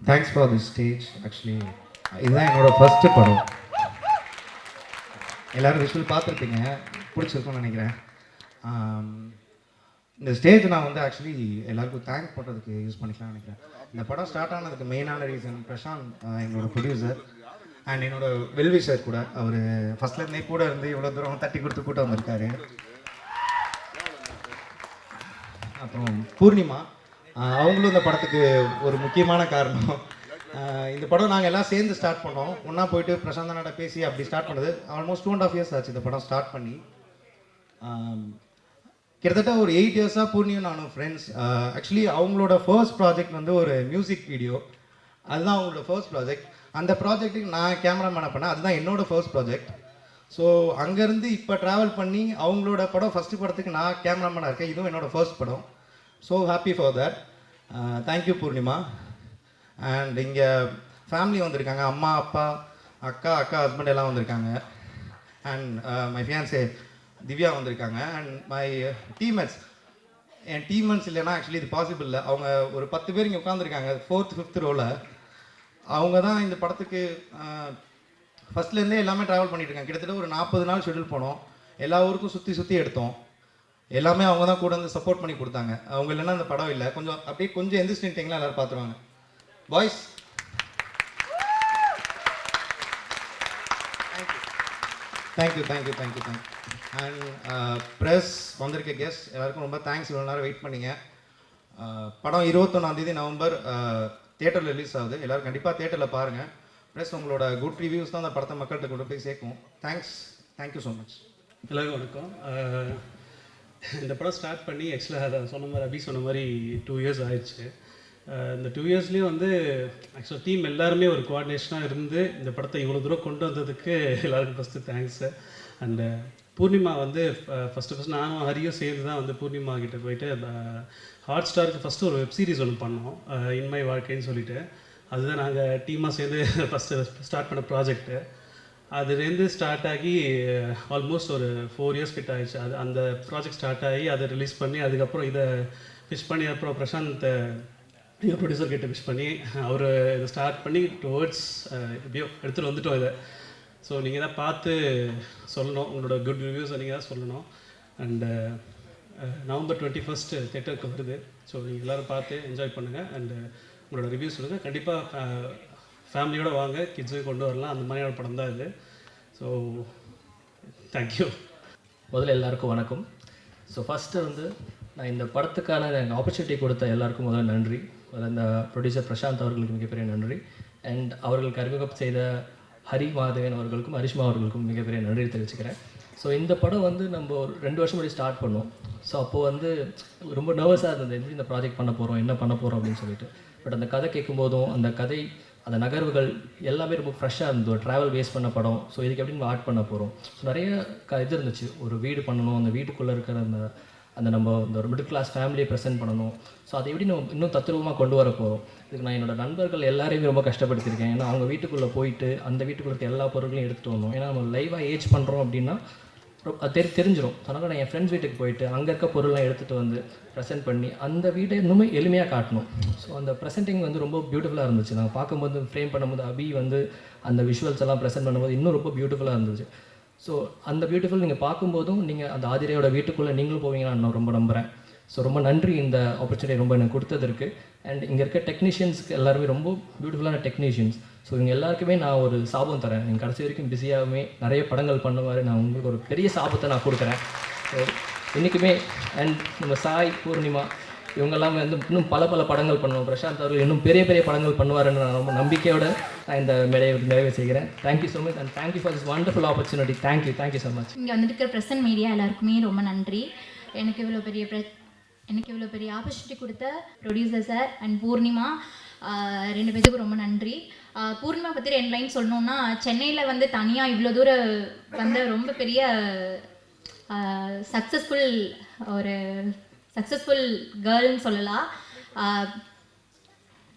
Thanks for this stage. Actually இதுதான் என்னோட first படம். எல்லோரும் விஷுவல் பார்த்துருப்பீங்க, பிடிச்சிருக்கும்னு நினைக்கிறேன். இந்த ஸ்டேஜ் நான் வந்து ஆக்சுவலி எல்லாருக்கும் தேங்க் பண்ணுறதுக்கு யூஸ் பண்ணிக்கலாம்னு நினைக்கிறேன். இந்த படம் ஸ்டார்ட் ஆனதுக்கு மெயினான ரீசன் பிரசாந்த், என்னோடய ப்ரொடியூசர் அண்ட் என்னோட வெல்விஷர் கூட. அவர் ஃபஸ்ட்லேருந்தே கூட இருந்து இவ்வளோ தூரம் தட்டி கொடுத்து கூட்டம் வந்திருக்காரு. அப்புறம் பூர்ணிமா, அவங்களும் இந்த படத்துக்கு ஒரு முக்கியமான காரணம். இந்த படம் நாங்கள் எல்லாம் சேர்ந்து ஸ்டார்ட் பண்ணோம். ஒன்றா போயிட்டு பிரசாந்தனோட பேசி அப்படி ஸ்டார்ட் பண்ணது. ஆல்மோஸ்ட் 2.5 years ஆச்சு இந்த படம் ஸ்டார்ட் பண்ணி. கிட்டத்தட்ட ஒரு 8 years-ஆக பூர்ணியும் நானும் ஃப்ரெண்ட்ஸ். ஆக்சுவலி அவங்களோட ஃபர்ஸ்ட் ப்ராஜெக்ட் வந்து ஒரு மியூசிக் வீடியோ. அதுதான் அவங்களோட ஃபர்ஸ்ட் ப்ராஜெக்ட். அந்த ப்ராஜெக்ட்டுக்கு நான் கேமராமேனை பண்ணேன். அதுதான் என்னோடய ஃபர்ஸ்ட் ப்ராஜெக்ட். ஸோ அங்கேருந்து இப்போ ட்ராவல் பண்ணி அவங்களோட படம் ஃபஸ்ட்டு படத்துக்கு நான் கேமராமேனாக இருக்கேன். இதுவும் என்னோடய ஃபர்ஸ்ட் படம். So happy for that. Thank you Purnima. And இங்கே ஃபேமிலி வந்திருக்காங்க. அம்மா, அப்பா, அக்கா ஹஸ்பண்ட் எல்லாம் வந்திருக்காங்க. அண்ட் மை ஃபியான்சே திவ்யா வந்திருக்காங்க. And my teammates. N teammates இல்லைன்னா ஆக்சுவலி இது பாசிபிள் இல்லை. அவங்க ஒரு 10 பேர் இங்கே உட்காந்துருக்காங்க 4th 5th ரோவில். அவங்க தான் இந்த படத்துக்கு ஃபஸ்ட்லேருந்தே எல்லாமே ட்ராவல் பண்ணிட்டு இருக்காங்க. கிட்டத்தட்ட ஒரு 40 நாள் ஷெடியூல் போனோம். எல்லா ஊருக்கும் சுற்றி எடுத்தோம். எல்லாமே அவங்க தான் கூட வந்து சப்போர்ட் பண்ணி கொடுத்தாங்க. அவங்க இல்லைன்னா அந்த படம் இல்லை. கொஞ்சம் அப்படியே கொஞ்சம் எந்திரிச்சிட்டிங்களா எல்லோரும் பார்த்துருவாங்க. Boys, thank you. அண்ட் ப்ரெஸ் வந்திருக்க கெஸ்ட் எல்லாருக்கும் ரொம்ப தேங்க்ஸ். இவ்வளோ நேரம் வெயிட் பண்ணிங்க. படம் 21 நவம்பர் தியேட்டரில் ரிலீஸ் ஆகுது. எல்லோரும் கண்டிப்பாக தியேட்டரில் பாருங்கள். ப்ளஸ் உங்களோட குட் ரிவ்யூஸ் தான் அந்த படத்தை மக்கள்கிட்ட கொண்டு போய் சேர்க்கும். Thank you so much. எல்லாருக்கும் வணக்கம். இந்த படம் ஸ்டார்ட் பண்ணி ஆக்சுவலாக அதை சொன்ன மாதிரி அபி சொன்ன மாதிரி 2 years ஆயிடுச்சு. இந்த 2 yearsலேயும் வந்து ஆக்சுவலாக டீம் எல்லாருமே ஒரு கோஆர்டினேஷனாக இருந்து இந்த படத்தை இவ்வளோ தூரம் கொண்டு வந்ததுக்கு எல்லாருக்கும் ஃபஸ்ட்டு தேங்க்ஸு. அண்டு பூர்ணிமா வந்து ஃபஸ்ட்டு நானும் ஹரியும் சேர்ந்து தான் வந்து பூர்ணிமா கிட்டே போயிட்டு ஹாட் ஸ்டாருக்கு ஃபஸ்ட்டு ஒரு வெப் சீரிஸ் ஒன்று பண்ணோம், இன்மை வாழ்க்கைன்னு சொல்லிட்டு. அதுதான் நாங்கள் டீமாக சேர்ந்து ஃபஸ்ட்டு ஸ்டார்ட் பண்ண ப்ராஜெக்ட்டு. அதுலேருந்து ஸ்டார்ட் ஆகி ஆல்மோஸ்ட் ஒரு 4 years கிட்ட ஆயிடுச்சு. அந்த ப்ராஜெக்ட் ஸ்டார்ட் ஆகி அதை ரிலீஸ் பண்ணி அதுக்கப்புறம் இதை ஃபிஷ் பண்ணி அப்புறம் பிரசாந்த் எங்கள் ப்ரொடியூசர் கிட்ட விஷ் பண்ணி அவர் இதை ஸ்டார்ட் பண்ணி டுவர்ட்ஸ் எப்படியோ எடுத்துகிட்டு வந்துட்டோம் இதை. ஸோ நீங்கள் தான் பார்த்து சொல்லணும், உங்களோட குட் ரிவ்யூஸை நீங்கள் தான் சொல்லணும். அண்டு November 21 தேட்டருக்கு வருது. ஸோ நீங்கள் எல்லோரும் பார்த்து என்ஜாய் பண்ணுங்கள். அண்டு உங்களோட ரிவ்யூஸ் சொல்லுங்கள். கண்டிப்பாக ஃபேமிலியோடு வாங்க, கிட்ஸையும் கொண்டு வரலாம். அந்த மாதிரியான படம் தான் இது. So thank you. முதல்ல எல்லாருக்கும் வணக்கம். ஸோ ஃபஸ்ட்டு வந்து நான் இந்த படத்துக்கான ஆப்பர்ச்சுனிட்டி கொடுத்த எல்லாருக்கும் முதல்ல நன்றி. அந்த ப்ரொடியூசர் பிரசாந்த் அவர்களுக்கு மிகப்பெரிய நன்றி. அண்ட் அவர்களுக்கு அறிமுகம் செய்த ஹரி மாதவன் அவர்களுக்கும் ஹரிஷ்மா அவர்களுக்கும் மிகப்பெரிய நன்றி தெரிவிச்சுக்கிறேன். ஸோ இந்த படம் வந்து நம்ம ஒரு 2 வருஷம் முன்னாடி ஸ்டார்ட் பண்ணோம். ஸோ அப்போது வந்து ரொம்ப நர்வஸாக இருந்தது, எப்படி இந்த ப்ராஜெக்ட் பண்ண போகிறோம், என்ன பண்ண போகிறோம் அப்படின்னு சொல்லிட்டு. பட் அந்த கதை கேட்கும்போதும் அந்த கதை, அந்த நகர்வுகள் எல்லாமே ரொம்ப ஃப்ரெஷ்ஷாக இருந்தது. ஒரு ட்ராவல் பேஸ் பண்ண படம். ஸோ இதுக்கு எப்படி நம்ம ஆர்ட் பண்ண போகிறோம். ஸோ நிறைய இது இருந்துச்சு. ஒரு வீடு பண்ணணும், அந்த வீட்டுக்குள்ளே இருக்கிற அந்த நம்ம இந்த ஒரு மிடில் கிளாஸ் ஃபேமிலியை ப்ரெசென்ட் பண்ணணும். ஸோ அதை எப்படி நம்ம இன்னும் தத்ரூபமாக கொண்டு வர போகிறோம். இதுக்கு நான் என்னோடய நண்பர்கள் எல்லாரையுமே ரொம்ப கஷ்டப்படுத்தியிருக்கேன். ஏன்னா அவங்க வீட்டுக்குள்ளே போயிட்டு அந்த வீட்டுக்குள்ள இருக்க எல்லா பொருட்களையும் எடுத்துகிட்டு வந்தோம். ஏன்னா நம்ம லைவாக ஏஜ் பண்ணுறோம் அப்படின்னா அது தெரிஞ்சிடும். அதனால் நான் என் ஃப்ரெண்ட்ஸ் வீட்டுக்கு போயிட்டு அங்கே இருக்க பொருள்லாம் எடுத்துகிட்டு வந்து ப்ரெசென்ட் பண்ணி அந்த வீட்டை இன்னுமே எளிமையாக காட்டணும். ஸோ அந்த ப்ரெசென்டிங் வந்து ரொம்ப பியூட்டிஃபுல்லாக இருந்துச்சு. நாங்கள் பார்க்கும்போது ஃப்ரேம் பண்ணும்போது அபி வந்து அந்த விஷுவல்ஸ் எல்லாம் ப்ரெசென்ட் பண்ணும்போது இன்னும் ரொம்ப பியூட்டிஃபுல்லாக இருந்துச்சு. ஸோ அந்த பியூட்டிஃபுல் நீங்கள் பார்க்கும்போதும் நீங்கள் அந்த ஆதிரையோட வீட்டுக்குள்ளே நீங்களும் போவீங்கன்னு நான் ரொம்ப நம்புகிறேன். ஸோ ரொம்ப நன்றி இந்த ஆப்பர்ச்சுனிட்டி ரொம்ப எனக்கு கொடுத்ததற்கு. அண்ட் இங்கே இருக்க டெக்னீஷியன்ஸ்க்கு எல்லாருமே ரொம்ப பியூட்டிஃபுல்லான டெக்னீஷியன்ஸ். ஸோ இவங்க எல்லாருக்குமே நான் ஒரு சாபம் தரேன். நீங்கள் கடைசி வரைக்கும் பிஸியாகவே நிறைய படங்கள் பண்ணுவார். நான் உங்களுக்கு ஒரு பெரிய சாபத்தை நான் கொடுக்குறேன். ஸோ இன்றைக்குமே அண்ட் நம்ம சாய், பூர்ணிமா இவங்கெல்லாமே வந்து இன்னும் பல படங்கள் பண்ணுவோம். பிரசாந்த் அவர்கள் இன்னும் பெரிய படங்கள் பண்ணுவாருன்னு நான் ரொம்ப நம்பிக்கையோடு நான் இந்த மேடையை நிறைவு செய்கிறேன். Thank you so much and thank you for this wonderful opportunity. Thank you so much. இங்கே வந்துட்டு ப்ரெசன்ட் மீடியா எல்லாருக்குமே ரொம்ப நன்றி. எனக்கு இவ்வளோ பெரிய ஆப்பர்ச்சுனிட்டி கொடுத்த ப்ரொடியூசர் சார் அண்ட் பூர்ணிமா 2 பேத்துக்கும் ரொம்ப நன்றி. பூர்ணிமா பற்றி 2 லைன் சொல்லணுன்னா, சென்னையில் வந்து தனியாக இவ்வளோ தூரம் வந்த ரொம்ப பெரிய சக்ஸஸ்ஃபுல் கேர்ள்னு சொல்லலாம்.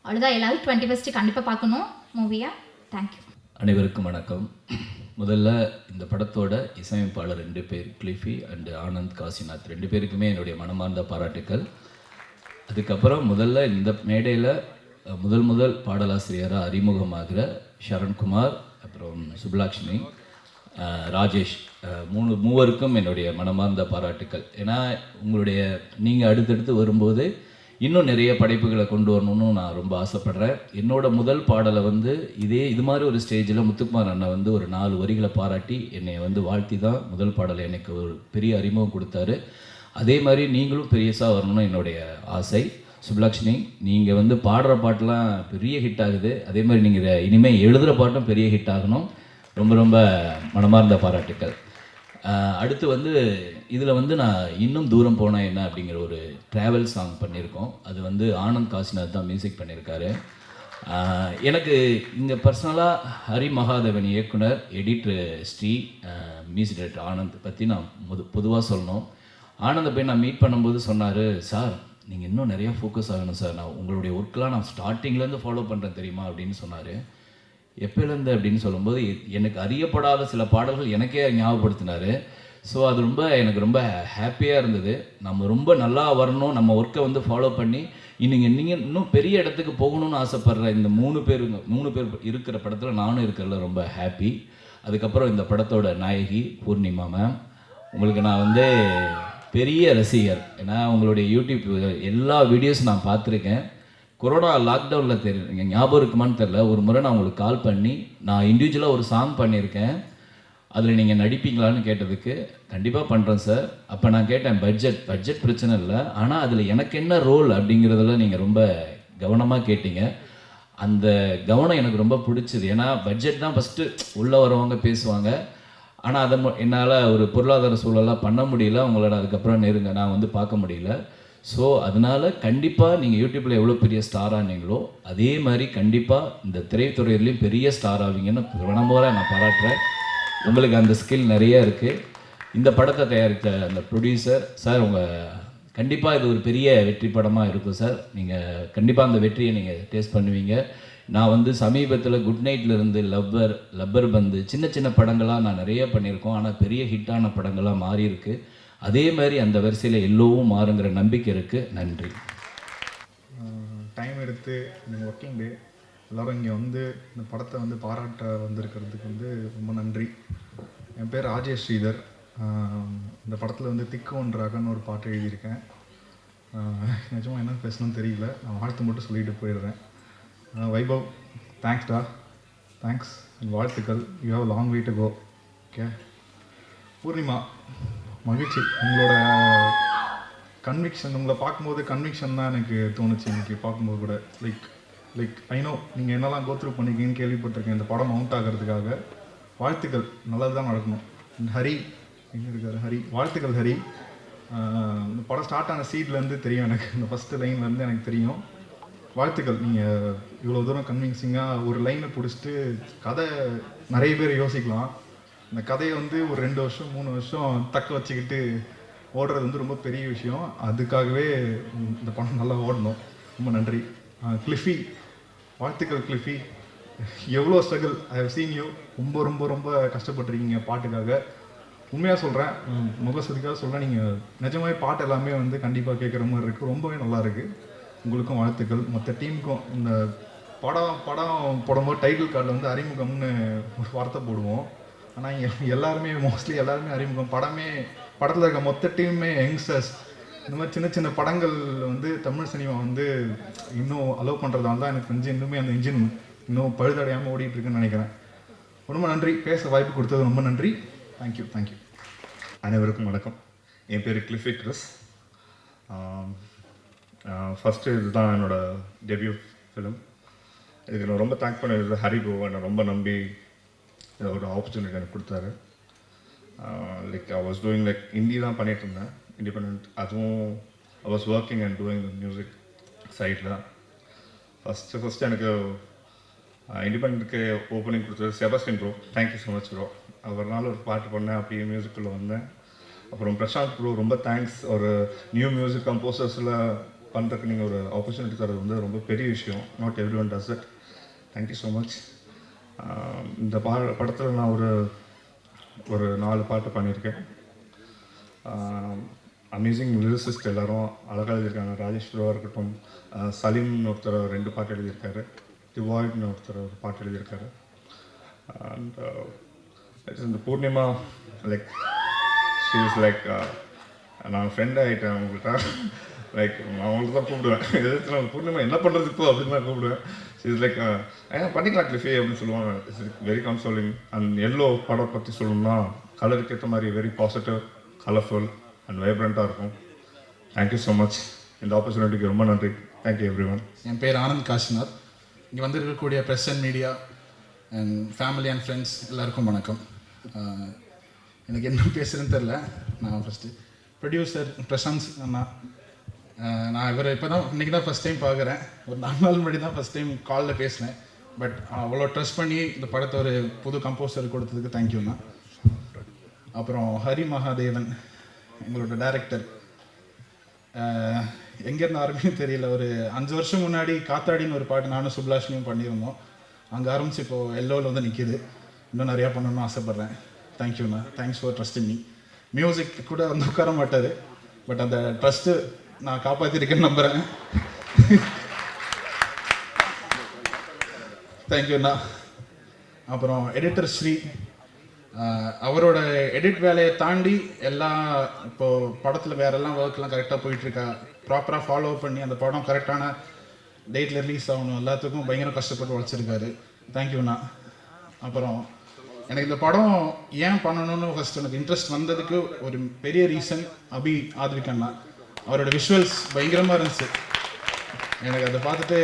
அவ்வளோதான். எல்லாரும் 21 கண்டிப்பாக பார்க்கணும் மூவியை. தேங்க்யூ. அனைவருக்கும் வணக்கம். முதல்ல இந்த படத்தோட இசையமைப்பாளர் 2 பேர், கிளிஃபி அண்டு ஆனந்த் காசிநாத் 2 பேருக்குமே என்னுடைய மனமார்ந்த பாராட்டுக்கள். அதுக்கப்புறம் முதல்ல இந்த மேடையில் முதல் பாடலாசிரியராக அறிமுகமாகிற ஷரண்குமார், அப்புறம் சுப்லாக்ஷ்மி, ராஜேஷ், மூவருக்கும் என்னுடைய மனமார்ந்த பாராட்டுக்கள். ஏன்னா உங்களுடைய நீங்கள் அடுத்தடுத்து வரும்போது இன்னும் நிறைய படைப்புகளை கொண்டு வரணும்னு நான் ரொம்ப ஆசைப்பட்றேன். என்னோட முதல் பாடலை வந்து இது மாதிரி ஒரு ஸ்டேஜில் முத்துக்குமார் அண்ணன் வந்து ஒரு 4 வரிகளை பாராட்டி என்னை வந்து வாழ்த்தி தான் முதல் பாடலை எனக்கு ஒரு பெரிய அறிமுகம் கொடுத்தாரு. அதே மாதிரி நீங்களும் பெரியசாக வரணும்னு என்னுடைய ஆசை. சுப்லக்ஷ்மி, நீங்கள் வந்து பாடுற பாட்டெலாம் பெரிய ஹிட் ஆகுது. அதே மாதிரி நீங்கள் இனிமேல் எழுதுகிற பாட்டும் பெரிய ஹிட் ஆகணும். ரொம்ப ரொம்ப மனமார்ந்த பாராட்டுக்கள். அடுத்து வந்து இதில் வந்து நான் இன்னும் தூரம் போனால் என்ன அப்படிங்கிற ஒரு ட்ராவல் சாங் பண்ணியிருக்கோம். அது வந்து ஆனந்த் காசிநாத் தான் மியூசிக் பண்ணியிருக்காரு. எனக்கு இங்கே பர்சனலாக ஹரி மகாதேவன் இயக்குனர், editor Sri, music director Anand பற்றி நான் பொதுவாக சொல்லணும். ஆனந்தை போய் நான் மீட் பண்ணும்போது சொன்னார், சார் நீங்கள் இன்னும் நிறையா ஃபோக்கஸ் ஆகணும் சார், நான் உங்களுடைய ஒர்க்கெலாம் நான் ஸ்டார்டிங்லேருந்து ஃபாலோ பண்ணுறேன் தெரியுமா அப்படின்னு சொன்னார். எப்போலேருந்து அப்படின்னு சொல்லும்போது எனக்கு அறியப்படாத சில பாடல்கள் எனக்கே ஞாபகப்படுத்தினார். ஸோ அது எனக்கு ரொம்ப ஹாப்பியாக இருந்தது. நம்ம ரொம்ப நல்லா வரணும், நம்ம ஒர்க்கை வந்து ஃபாலோ பண்ணி நீங்கள் இன்னும் பெரிய இடத்துக்கு போகணும்னு ஆசைப்படுற இந்த 3 பேர் இருக்கிற படத்தில் நானும் இருக்கிறதுல ரொம்ப ஹாப்பி. அதுக்கப்புறம் இந்த படத்தோட நாயகி பூர்ணிமா மேம், உங்களுக்கு நான் வந்து பெரிய ரசிகர். ஏன்னா உங்களுடைய யூடியூப் எல்லா வீடியோஸும் நான் பார்த்துருக்கேன். கொரோனா லாக்டவுனில் தெரியுங்க, ஞாபகம் இருக்குமான்னு தெரில, ஒரு முறை நான் உங்களுக்கு கால் பண்ணி நான் இண்டிவிஜுவலாக ஒரு சாங் பண்ணியிருக்கேன், அதில் நீங்கள் நடிப்பீங்களான்னு கேட்டதுக்கு கண்டிப்பாக பண்ணுறேன் சார். அப்போ நான் கேட்டேன், பட்ஜெட் பிரச்சனை இல்லை, ஆனால் அதில் எனக்கு என்ன ரோல் அப்படிங்கிறதுல நீங்கள் ரொம்ப கவனமாக கேட்டீங்க. அந்த கவனம் எனக்கு ரொம்ப பிடிச்சிது. ஏன்னா பட்ஜெட் தான் ஃபஸ்ட்டு உள்ளே வரவங்க பேசுவாங்க, ஆனால் அதை என்னால் ஒரு பொருளாதார சூழலாக பண்ண முடியல, உங்களோட அதுக்கப்புறம் நான் வந்து பார்க்க முடியல. ஸோ அதனால் கண்டிப்பாக நீங்கள் யூடியூப்பில் எவ்வளோ பெரிய ஸ்டார் ஆனீங்களோ அதே மாதிரி கண்டிப்பாக இந்த திரைத்துறையிலையும் பெரிய ஸ்டார் ஆவீங்கன்னு மனமோர நான் பாராட்டுறேன். உங்களுக்கு அந்த ஸ்கில் நிறைய இருக்குது. இந்த படத்தை தயாரித்த அந்த ப்ரொடியூசர் சார், கண்டிப்பாக இது ஒரு பெரிய வெற்றி படமாக இருக்கும் சார். நீங்கள் கண்டிப்பாக அந்த வெற்றியை நீங்கள் டேஸ்ட் பண்ணுவீங்க. நான் வந்து சமீபத்தில் குட் நைட்லேருந்து லப்பர் பந்து சின்ன சின்ன படங்களாக நான் நிறைய பண்ணியிருக்கோம், ஆனால் பெரிய ஹிட்டான படங்களாக மாறி இருக்கு. அதே மாதிரி அந்த வரிசையில் எல்லோவும் மாறுங்கிற நம்பிக்கை இருக்குது. நன்றி. டைம் எடுத்து இந்த ஒர்க்கிங் டே எல்லோரும் இங்கே வந்து இந்த படத்தை வந்து பாராட்ட வந்திருக்கிறதுக்கு வந்து ரொம்ப நன்றி. என் பேர் ராஜேஷ் ஸ்ரீதர். இந்த படத்தில் வந்து திக்கு ஒன்றாகன்னு ஒரு பாட்டு எழுதியிருக்கேன். நிஜமாக என்ன பேசணும்னு தெரியல, நான் வாழ்த்து மட்டும் சொல்லிட்டு போயிடுறேன். வைபவ், தேங்க்ஸ்டா, தேங்க்ஸ் அண்ட் வாழ்த்துக்கள். You have long way to go. Okay. Purnima, மகிழ்ச்சி. உங்களோட கன்விக்ஷன், உங்களை பார்க்கும்போது கன்விக்ஷன் தான் எனக்கு தோணுச்சு இன்றைக்கி பார்க்கும்போது கூட. லைக் ஐ நோ நீங்கள் என்னெல்லாம் கோத்ரூ பண்ணிக்கிங்கன்னு கேள்விப்பட்டிருக்கேன் இந்த படம் மவுண்ட் ஆகிறதுக்காக. வாழ்த்துக்கள், நல்லது தான் நடக்கணும். ஹரி எங்கே இருக்கார்? ஹரி, வாழ்த்துக்கள் ஹரி. இந்த படம் ஸ்டார்ட் ஆன சீட்லேருந்து தெரியும் எனக்கு, இந்த ஃபஸ்ட்டு லைன்லேருந்து எனக்கு தெரியும். வாழ்த்துக்கள். நீங்கள் இவ்வளோ தூரம் கன்வின்சிங்காக ஒரு லைனை பிடிச்சிட்டு கதை நிறைய பேர் யோசிக்கலாம், இந்த கதையை வந்து ஒரு 2 வருஷம் 3 வருஷம் தக்க வச்சுக்கிட்டு ஓடுறது வந்து ரொம்ப பெரிய விஷயம். அதுக்காகவே இந்த படம் நல்லா ஓடணும். ரொம்ப நன்றி. கிளிஃபி, வாழ்த்துக்கள் கிளிஃபி. எவ்வளோ struggle, I have seen you. ரொம்ப ரொம்ப ரொம்ப கஷ்டப்பட்டுருக்கீங்க பாட்டுக்காக. உண்மையாக சொல்கிறேன், முகசதிக்காக சொல்கிறேன், நீங்கள் நிஜமாவே பாட்டு எல்லாமே வந்து கண்டிப்பாக கேட்குற மாதிரி இருக்குது. ரொம்பவே நல்லா இருக்குது. உங்களுக்கும் வாழ்த்துக்கள், மற்ற டீமுக்கும். இந்த படம் போடும்போது டைட்டில் கார்டில் வந்து அறிமுகம்னு ஒரு வார்த்தை போடுவோம், ஆனால் இங்கே எல்லாருமே மோஸ்ட்லி எல்லாருமே அறிமுகம். படத்தில் இருக்க மொத்த டீமுமே யங்ஸ்டர்ஸ். இந்த மாதிரி சின்ன சின்ன படங்கள் வந்து தமிழ் சினிமா வந்து இன்னும் அலோவ் பண்ணுறதால தான் எனக்கு கொஞ்சம் இன்னுமே அந்த இன்ஜின் இன்னும் பழுதடையாமல் ஓடிட்டுருக்குன்னு நினைக்கிறேன். ரொம்ப நன்றி, பேச வாய்ப்பு கொடுத்தது ரொம்ப நன்றி. தேங்க்யூ. அனைவருக்கும் வணக்கம். என் பேர் கிளிஃபி கிறிஸ். ஃபஸ்ட்டு இதுதான் என்னோடய டெபியூ ஃபிலிம். இதுக்கு நான் ரொம்ப தேங்க் பண்ணிடுறது ஹரி ப்ரோ. என்னை ரொம்ப நம்பி ஒரு ஆப்பர்ச்சுனிட்டி எனக்கு கொடுத்தாரு. Like I was doing like Hindi தான் பண்ணிகிட்டு இருந்தேன், இண்டிபெண்ட். அதுவும் I was working and doing the music சைடில். ஃபஸ்ட்டு எனக்கு இண்டிபெண்ட்டுக்கு ஓப்பனிங் கொடுத்தது Sebastian bro. Thank you so much bro. அவர்னால ஒரு பாட்டு பண்ணேன், அப்படியே மியூசிக்குள்ளே வந்தேன். அப்புறம் பிரசாந்த் ப்ரோ, ரொம்ப தேங்க்ஸ். ஒரு நியூ மியூசிக் கம்போசர்ஸில் பண்ணுறதுக்கு நீங்கள் ஒரு ஆப்பர்ச்சுனிட்டி தரது வந்து ரொம்ப பெரிய விஷயம். Not every one does it. Thank you so much. இந்த படத்தில் நான் ஒரு 4 பாட்டு பண்ணியிருக்கேன். அமேசிங் லிரிசிஸ்ட் எல்லாரும் அழகாக எழுதியிருக்காங்க. ராஜேஷ் ப்ரோவாக இருக்கட்டும், சலீம்னு ஒருத்தர் 2 பாட்டு எழுதியிருக்காரு, டிவாய்ட்னு ஒருத்தர் ஒரு பாட்டு எழுதியிருக்காரு. அண்ட் இந்த Purnima like she is like நான் ஃப்ரெண்ட் ஆகிட்டேன் அவங்கள்ட்ட. லைக் நான் அவங்களுக்கு தான் கூப்பிடுவேன், எதிர்த்து நான் பூர்ணிமா என்ன பண்ணுறது இப்போ அப்படின்னு தான் கூப்பிடுவேன். ஷீ இஸ் லைக் பண்ணிக்கலாம் கிளிஃபே அப்படின்னு சொல்லுவாங்க. It's very consoling. And yellow படம் பற்றி சொல்லணும்னா கலருக்கு ஏற்ற மாதிரி வெரி பாசிட்டிவ், கலர்ஃபுல் அண்ட் வைப்ரண்ட்டாக இருக்கும். Thank you so much. இந்த ஆப்பர்ச்சுனிட்டிக்கு ரொம்ப நன்றி. Thank you every one. என் பேர் ஆனந்த் காசிநாத். இங்கே வந்திருக்கக்கூடிய press and media and family and friends எல்லாருக்கும் வணக்கம். எனக்கு என்ன பேசுகிறேன்னு தெரில. நான் ஃபஸ்ட்டு ப்ரொடியூசர் பிரசாந்த் அண்ணா, நான் இவரை இப்போ தான் இன்றைக்கி தான் ஃபஸ்ட் டைம் பார்க்குறேன். ஒரு 4 நாள் முன்னாடி தான் ஃபஸ்ட் டைம் காலில் பேசினேன். பட் அவ்வளோ ட்ரஸ்ட் பண்ணி இந்த படத்தை ஒரு புது கம்போசர் கொடுத்ததுக்கு தேங்க்யூண்ணா. அப்புறம் ஹரி மகாதேவன் எங்களோட டைரக்டர், எங்கேருந்து ஆரம்பிக்கும் தெரியல. ஒரு 5 வருஷம் முன்னாடி காத்தாடின்னு ஒரு பாட்டு நானும் சுப்லாஷ்மியும் பண்ணியிருந்தோம். அங்கே ஆரம்பிச்சு இப்போது எல்லோவில் வந்து நிற்கிது. இன்னும் நிறையா பண்ணணும்னு ஆசைப்பட்றேன். தேங்க்யூண்ணா. Thanks for trusting me. Music கூட வந்து உட்கார மாட்டார், பட் அந்த ட்ரஸ்ட்டு நான் காப்பாற்றிருக்கேன்னு நம்புகிறேன். தேங்க்யூண்ணா. அப்புறம் எடிட்டர் ஸ்ரீ, அவரோட எடிட் வேலையை தாண்டி இப்போது படத்தில் வேறெல்லாம் ஒர்க்லாம் கரெக்டாக போயிட்டுருக்கா, ப்ராப்பராக ஃபாலோ பண்ணி அந்த படம் கரெக்டான டேட்டில் ரிலீஸ் ஆகணும், எல்லாத்துக்கும் பயங்கர கஷ்டப்பட்டு உழைச்சிருக்காரு. தேங்க்யூண்ணா. அப்புறம் எனக்கு இந்த படம் ஏன் பண்ணணும்னு ஃபஸ்ட் எனக்கு இன்ட்ரெஸ்ட் வந்ததுக்கு ஒரு பெரிய ரீசன் அபி ஆத்விகண்ணா. அவரோட விஷுவல்ஸ் பயங்கரமாக இருந்துச்சு. எனக்கு அதை பார்த்துட்டு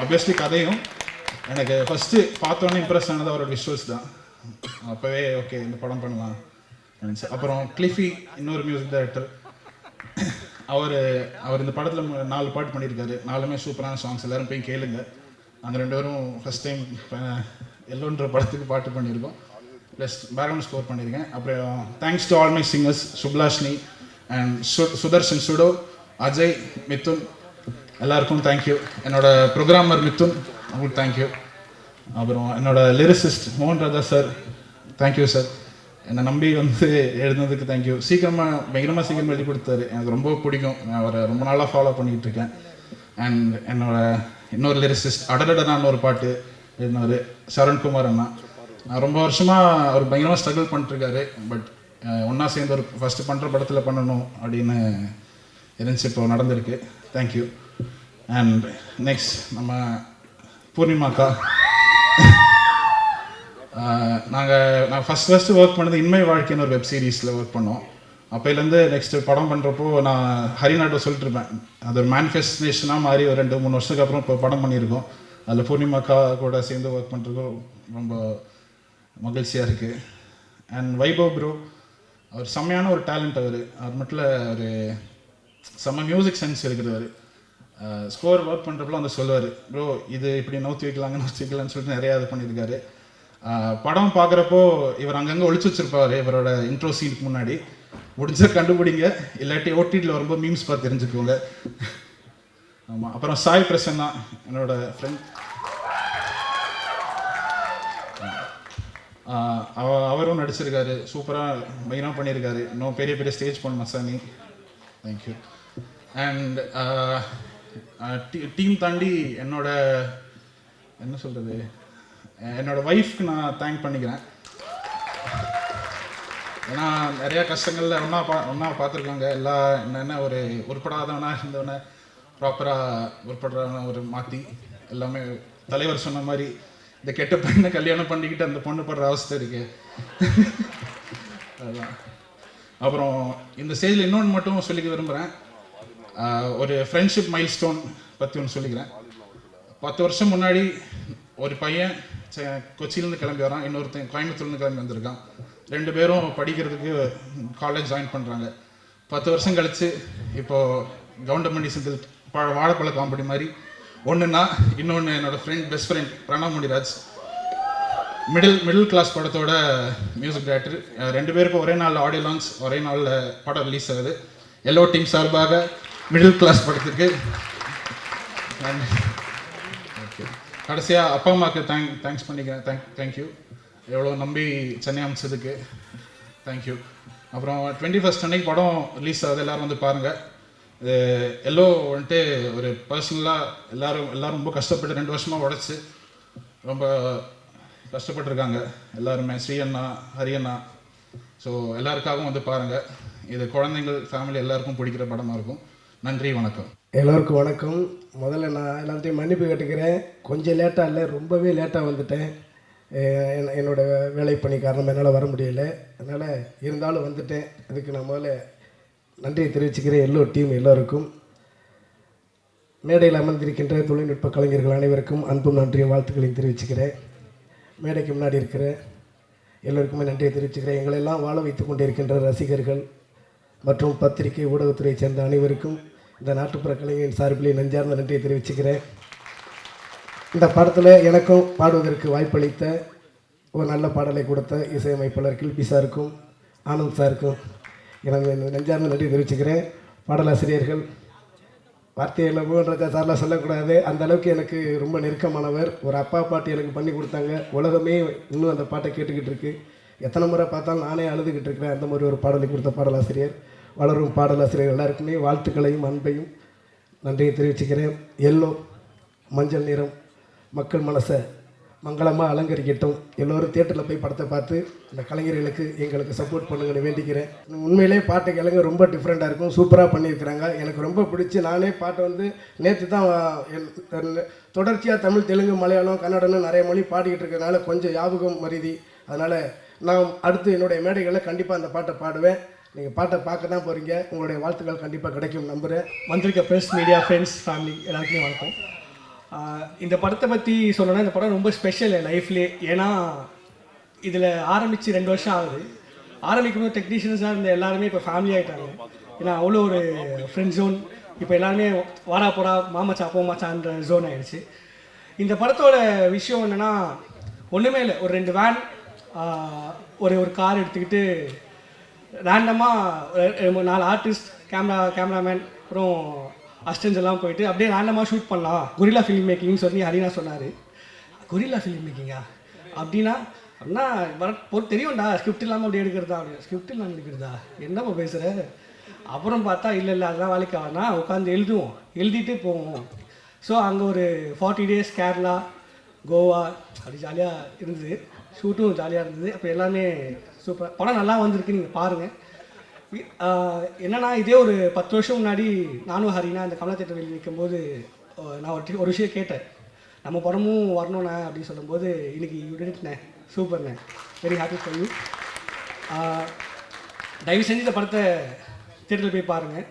ஆப்வியஸ்லி கதையும் எனக்கு ஃபஸ்ட்டு பார்த்தோன்னே இம்ப்ரெஸ் ஆனது அவரோட விஷுவல்ஸ் தான். அப்போவே ஓகே இந்த படம் பண்ணலாம் நினச்சி. அப்புறம் கிளிஃபி இன்னொரு மியூசிக் டைரக்டர், அவர் இந்த படத்தில் 4 பாட்டு பண்ணியிருக்காரு. 4மே சூப்பரான சாங்ஸ். எல்லோரும் போய் கேளுங்க. நாங்கள் 2 பேரும் ஃபஸ்ட் டைம் எல்லோன்ற படத்துக்கு பாட்டு பண்ணியிருக்கோம், ப்ளஸ் பேக்ரவுண்ட் ஸ்கோர் பண்ணியிருக்கேன். அப்புறம் thanks to all my singers, Suplashini and Sudarshan, சுடோ, அஜய், மிதுன், எல்லாருக்கும் தேங்க்யூ. என்னோட ப்ரோக்ராமர் மிதுன், அவங்களுக்கு தேங்க்யூ. அப்புறம் என்னோட லிரிசிஸ்ட் மோகன் ராஜா சார், தேங்க்யூ சார். என்னை நம்பி வந்து எழுதுனதுக்கு தேங்க்யூ. பயங்கரமாக சீக்கிரமாக எழுதி கொடுத்தாரு. எனக்கு ரொம்ப பிடிக்கும். நான் அவரை ரொம்ப நாளாக ஃபாலோ பண்ணிகிட்டு இருக்கேன். அண்ட் என்னோட இன்னொரு லிரிசிஸ்ட் அடலடனான்னு ஒரு பாட்டு எழுதினார் சரண்குமார் அண்ணா. நான் ரொம்ப வருஷமாக அவர் பயங்கரமாக ஸ்ட்ரகிள் பண்ணிட்டுருக்காரு. பட் ஒன்றா சேர்ந்து ஒரு ஃபஸ்ட்டு பண்ணுற படத்தில் பண்ணணும் அப்படின்னு இருந்துச்சு. இப்போ நடந்திருக்கு. தேங்க்யூ. அண்ட் நெக்ஸ்ட் நம்ம பூர்ணிமாக்கா. நான் ஃபஸ்ட்டு ஒர்க் பண்ணது இன்மை வாழ்க்கைன்னு ஒரு வெப் சீரிஸில் ஒர்க் பண்ணோம். அப்போலேருந்து நெக்ஸ்ட்டு படம் பண்ணுறப்போ நான் ஹரிநாட்டை சொல்லிட்டு இருப்பேன். அது ஒரு மேனிஃபெஸ்டேஷனாக மாறி ஒரு 2-3 வருஷத்துக்கு அப்புறம் இப்போ படம் பண்ணியிருக்கோம். அதில் பூர்ணிமாக்கா கூட சேர்ந்து ஒர்க் பண்ணுறதுக்கும் ரொம்ப மகிழ்ச்சியாக இருக்குது. அண்ட் வைபவ் ப்ரோ, அவர் செம்மையான ஒரு டேலண்ட். அவர் மட்டும் ஒரு செம்ம மியூசிக் சென்ஸ் இருக்கிறவர். ஸ்கோர் ஒர்க் பண்ணுறப்பெல்லாம் வந்து சொல்லுவார், ப்ரோ இது இப்படி நோத்தி வைக்கலாம்னு சொல்லிட்டு நிறையா இது பண்ணியிருக்காரு. படம் பார்க்குறப்போ இவர் அங்கங்கே ஒழிச்சு வச்சுருப்பார். இவரோட இன்ட்ரோ சீனுக்கு முன்னாடி முடிஞ்ச கண்டுபிடிங்க, இல்லாட்டி ஓடிடியில் வரும்போது மீம்ஸ் பார்த்து தெரிஞ்சுக்கோங்க. ஆமாம். அப்புறம் சாய் பிரசன்னா என்னோட ஃப்ரெண்ட், அவரும் நடிச்சிருக்காரு. சூப்பராக பயங்கரமாக பண்ணியிருக்காரு. இன்னும் பெரிய பெரிய ஸ்டேஜ் பண்ண மசானி. தேங்க்யூ. அண்ட் டீம் தாண்டி என்னோட ஒய்ஃப்க்கு நான் தேங்க் பண்ணிக்கிறேன். ஏன்னா நிறையா கஷ்டங்களில் ஒன்றா பார்த்துருக்காங்க. என்ன ஒரு உருப்படாதவனா இருந்தவனை ப்ராப்பராக உருப்படுறவன ஒரு மாற்றி எல்லாமே தலைவர் சொன்ன மாதிரி இந்த கெட்ட பையனை கல்யாணம் பண்ணிக்கிட்டு அந்த பொண்ணு படுற அவஸ்தை இருக்கு. அதுதான். அப்புறம் இந்த ஸ்டேஜில் இன்னொன்று மட்டும் சொல்லிக்க விரும்புகிறேன். ஒரு ஃப்ரெண்ட்ஷிப் மைல் ஸ்டோன் பற்றி ஒன்று சொல்லிக்கிறேன். 10 வருஷம் முன்னாடி ஒரு பையன் கொச்சியிலேருந்து கிளம்பி வரான், இன்னொருத்தன் கோயம்புத்தூர்லேருந்து கிளம்பி வந்திருக்கான். 2 பேரும் படிக்கிறதுக்கு காலேஜ் ஜாயின் பண்ணுறாங்க. 10 வருஷம் கழித்து இப்போது கவுண்டமணி செந்தில் வாழைப்பழ காமெடி மாதிரி ஒன்றுனா, இன்னொன்று என்னோடய best friend Pranav Muniraj, middle class படத்தோட மியூசிக் டைரக்டர். 2 பேருக்கும் ஒரே நாள் ஆடியோ லான்ச், ஒரே நாளில் படம் ரிலீஸ் ஆகுது. எல்லோ டீம் சார்பாக மிடில் கிளாஸ் படத்துக்கு கடைசியாக அப்பா அம்மாவுக்கு தேங்க்ஸ் பண்ணிக்கிறேன். தேங்க்யூ. எவ்வளோ நம்பி சென்னை அமைச்சதுக்கு தேங்க்யூ. அப்புறம் 21st அன்னைக்கு படம் ரிலீஸ் ஆகுது, எல்லோரும் வந்து பாருங்கள். இது எல்லோ வந்துட்டு ஒரு பர்சனலாக எல்லோரும் ரொம்ப கஷ்டப்பட்டு 2 வருஷமாக உழைச்சி ரொம்ப கஷ்டப்பட்டுருக்காங்க எல்லாருமே. ஸ்ரீ அண்ணா, ஹரி அண்ணா, ஸோ எல்லாருக்காகவும் வந்து பாருங்கள். இது குழந்தைங்கள், ஃபேமிலி எல்லாருக்கும் பிடிக்கிற படமாக இருக்கும். நன்றி, வணக்கம். எல்லோருக்கும் வணக்கம். முதல்ல நான் எல்லாத்தையும் மன்னிப்பு கேட்டுக்கிறேன். கொஞ்சம் லேட்டாக இல்லை, ரொம்பவே லேட்டாக வந்துட்டேன். என்னோடய வேலைப்பணி காரணம் என்னால் வர முடியலை. அதனால் இருந்தாலும் வந்துட்டேன். அதுக்கு நான் முதல்ல நன்றியை தெரிவிச்சுக்கிறேன் எல்லோ டீம் எல்லோருக்கும். மேடையில் அமர்ந்திருக்கின்ற தொழில்நுட்ப கலைஞர்கள் அனைவருக்கும் அன்பும் நன்றியும் வாழ்த்துக்களையும் தெரிவிச்சுக்கிறேன். மேடைக்கு முன்னாடி இருக்கிற எல்லோருக்குமே நன்றியை தெரிவிச்சுக்கிறேன். எங்களெல்லாம் வாழ வைத்து கொண்டிருக்கின்ற ரசிகர்கள் மற்றும் பத்திரிகை ஊடகத்துறையை சேர்ந்த அனைவருக்கும் இந்த நாட்டுப்புற கலைஞரின் சார்பிலே நெஞ்சார்ந்த நன்றியை தெரிவிச்சுக்கிறேன். இந்த படத்தில் எனக்கும் பாடுவதற்கு வாய்ப்பளித்த ஒரு நல்ல பாடலை கொடுத்த இசையமைப்பாளர் கில்பி சாருக்கும் ஆனந்த் சாருக்கும் எனக்கு நெஞ்சார்ந்த நன்றி தெரிவிச்சுக்கிறேன். பாடலாசிரியர்கள் வார்த்தையில் மோகன்ராஜா சார்லாம் சொல்லக்கூடாது, அந்த அளவுக்கு எனக்கு ரொம்ப நெருக்கமானவர். ஒரு அப்பா பாட்டு எனக்கு பண்ணி கொடுத்தாங்க. உலகமே இன்னும் அந்த பாட்டை கேட்டுக்கிட்டு இருக்கு. எத்தனை முறை பார்த்தாலும் நானே அழுதுகிட்டு இருக்கிறேன். அந்த மாதிரி ஒரு பாடலை கொடுத்த பாடலாசிரியர், வளரும் பாடலாசிரியர் எல்லாருக்குமே வாழ்த்துக்களையும் அன்பையும் நன்றியை தெரிவிச்சுக்கிறேன். எல்லோ மஞ்சள் நிறம் மக்கள் மனசை மங்களமாக அலங்கரிக்கட்டும். எல்லோரும் தியேட்டரில் போய் படத்தை பார்த்து இந்த கலைஞர்களுக்கு எங்களுக்கு சப்போர்ட் பண்ணுங்கன்னு வேண்டிக்கிறேன். உண்மையிலே பாட்டு கேளுங்க, ரொம்ப டிஃப்ரெண்ட்டாக இருக்கும், சூப்பராக பண்ணியிருக்கிறாங்க. எனக்கு ரொம்ப பிடிச்சி நானே பாட்டை வந்து நேற்று தான் தொடர்ச்சியாக தமிழ், தெலுங்கு, மலையாளம், கன்னடம்னு நிறைய மொழி பாடிக்கிட்டு இருக்கிறதுனால கொஞ்சம் ஞாபகம் மருதி. அதனால் நான் அடுத்து என்னுடைய மேடைகளில் கண்டிப்பாக அந்த பாட்டை பாடுவேன். நீங்கள் பாட்டை பார்க்க தான் போகிறீங்க. உங்களுடைய வாழ்த்துக்கள் கண்டிப்பாக கிடைக்கும் நம்புகிறேன். வந்திருக்க ப்ரெஸ், மீடியா, ஃப்ரெண்ட்ஸ், ஃபேமிலி எல்லாருக்குமே வணக்கம். இந்த படத்தை பற்றி சொல்லணும்னா இந்த படம் ரொம்ப ஸ்பெஷல் என் லைஃப்லேயே. ஏன்னா இதில் ஆரம்பித்து 2 வருஷம் ஆகுது. ஆரம்பிக்கும் போது டெக்னீஷியன்ஸாக இருந்த எல்லாருமே இப்போ ஃபேமிலி ஆகிட்டாங்க. ஏன்னா அவ்வளோ ஒரு ஃப்ரெண்ட் ஜோன். இப்போ எல்லாருமே வாரா போரா மாமச்சா போமாச்சான்ற ஜோன் ஆகிடுச்சு. இந்த படத்தோட விஷயம் என்னென்னா ஒன்றுமே இல்லை. ஒரு 2 வேன், ஒரு கார் எடுத்துக்கிட்டு ரேண்டமாக 4 ஆர்டிஸ்ட், கேமராமேன், அப்புறம் அசிஸ்டன்ஸ் எல்லாம் போயிட்டு அப்படியே ரேண்டமாக ஷூட் பண்ணலாம். கொரில்லா ஃபிலிம் மேக்கிங்னு சொல்லி ஹரினா சொன்னார். கொரில்லா ஃபிலிம் மேக்கிங்கா அப்படின்னா தெரியும்டா, ஸ்கிரிப்ட் இல்லாமல் அப்படி எடுக்கிறதா? அப்படி ஸ்கிரிப்ட் இல்லாமல் எடுக்கிறதா? என்னப்பா பேசுகிற? அப்புறம் பார்த்தா இல்லை அதெல்லாம் வேலைக்கு ஆகனா உட்காந்து எழுதிட்டு போவோம். ஸோ அங்கே ஒரு 40 days கேரளா, கோவா அப்படி ஜாலியாக இருந்தது. ஷூட்டும் ஜாலியாக இருந்தது. அப்போ எல்லாமே சூப்பர். படம் நல்லா வந்திருக்கு, நீங்கள் பாருங்கள். என்னென்னா இதே ஒரு 10 வருஷம் முன்னாடி நானும் ஹரினா இந்த கமலா தேட்டர் வெளியே நிற்கும்போது நான் ஒரு விஷயம் கேட்டேன். நம்ம படமும் வரணுண்ணே அப்படின்னு சொல்லும்போது இன்றைக்கி யூடிட்ண்ணே, சூப்பர்ண்ணே, வெரி ஹாப்பி ஃபார் யூ. தயவு செஞ்சு இந்த படத்தை தேட்டரில் போய் பாருங்கள்.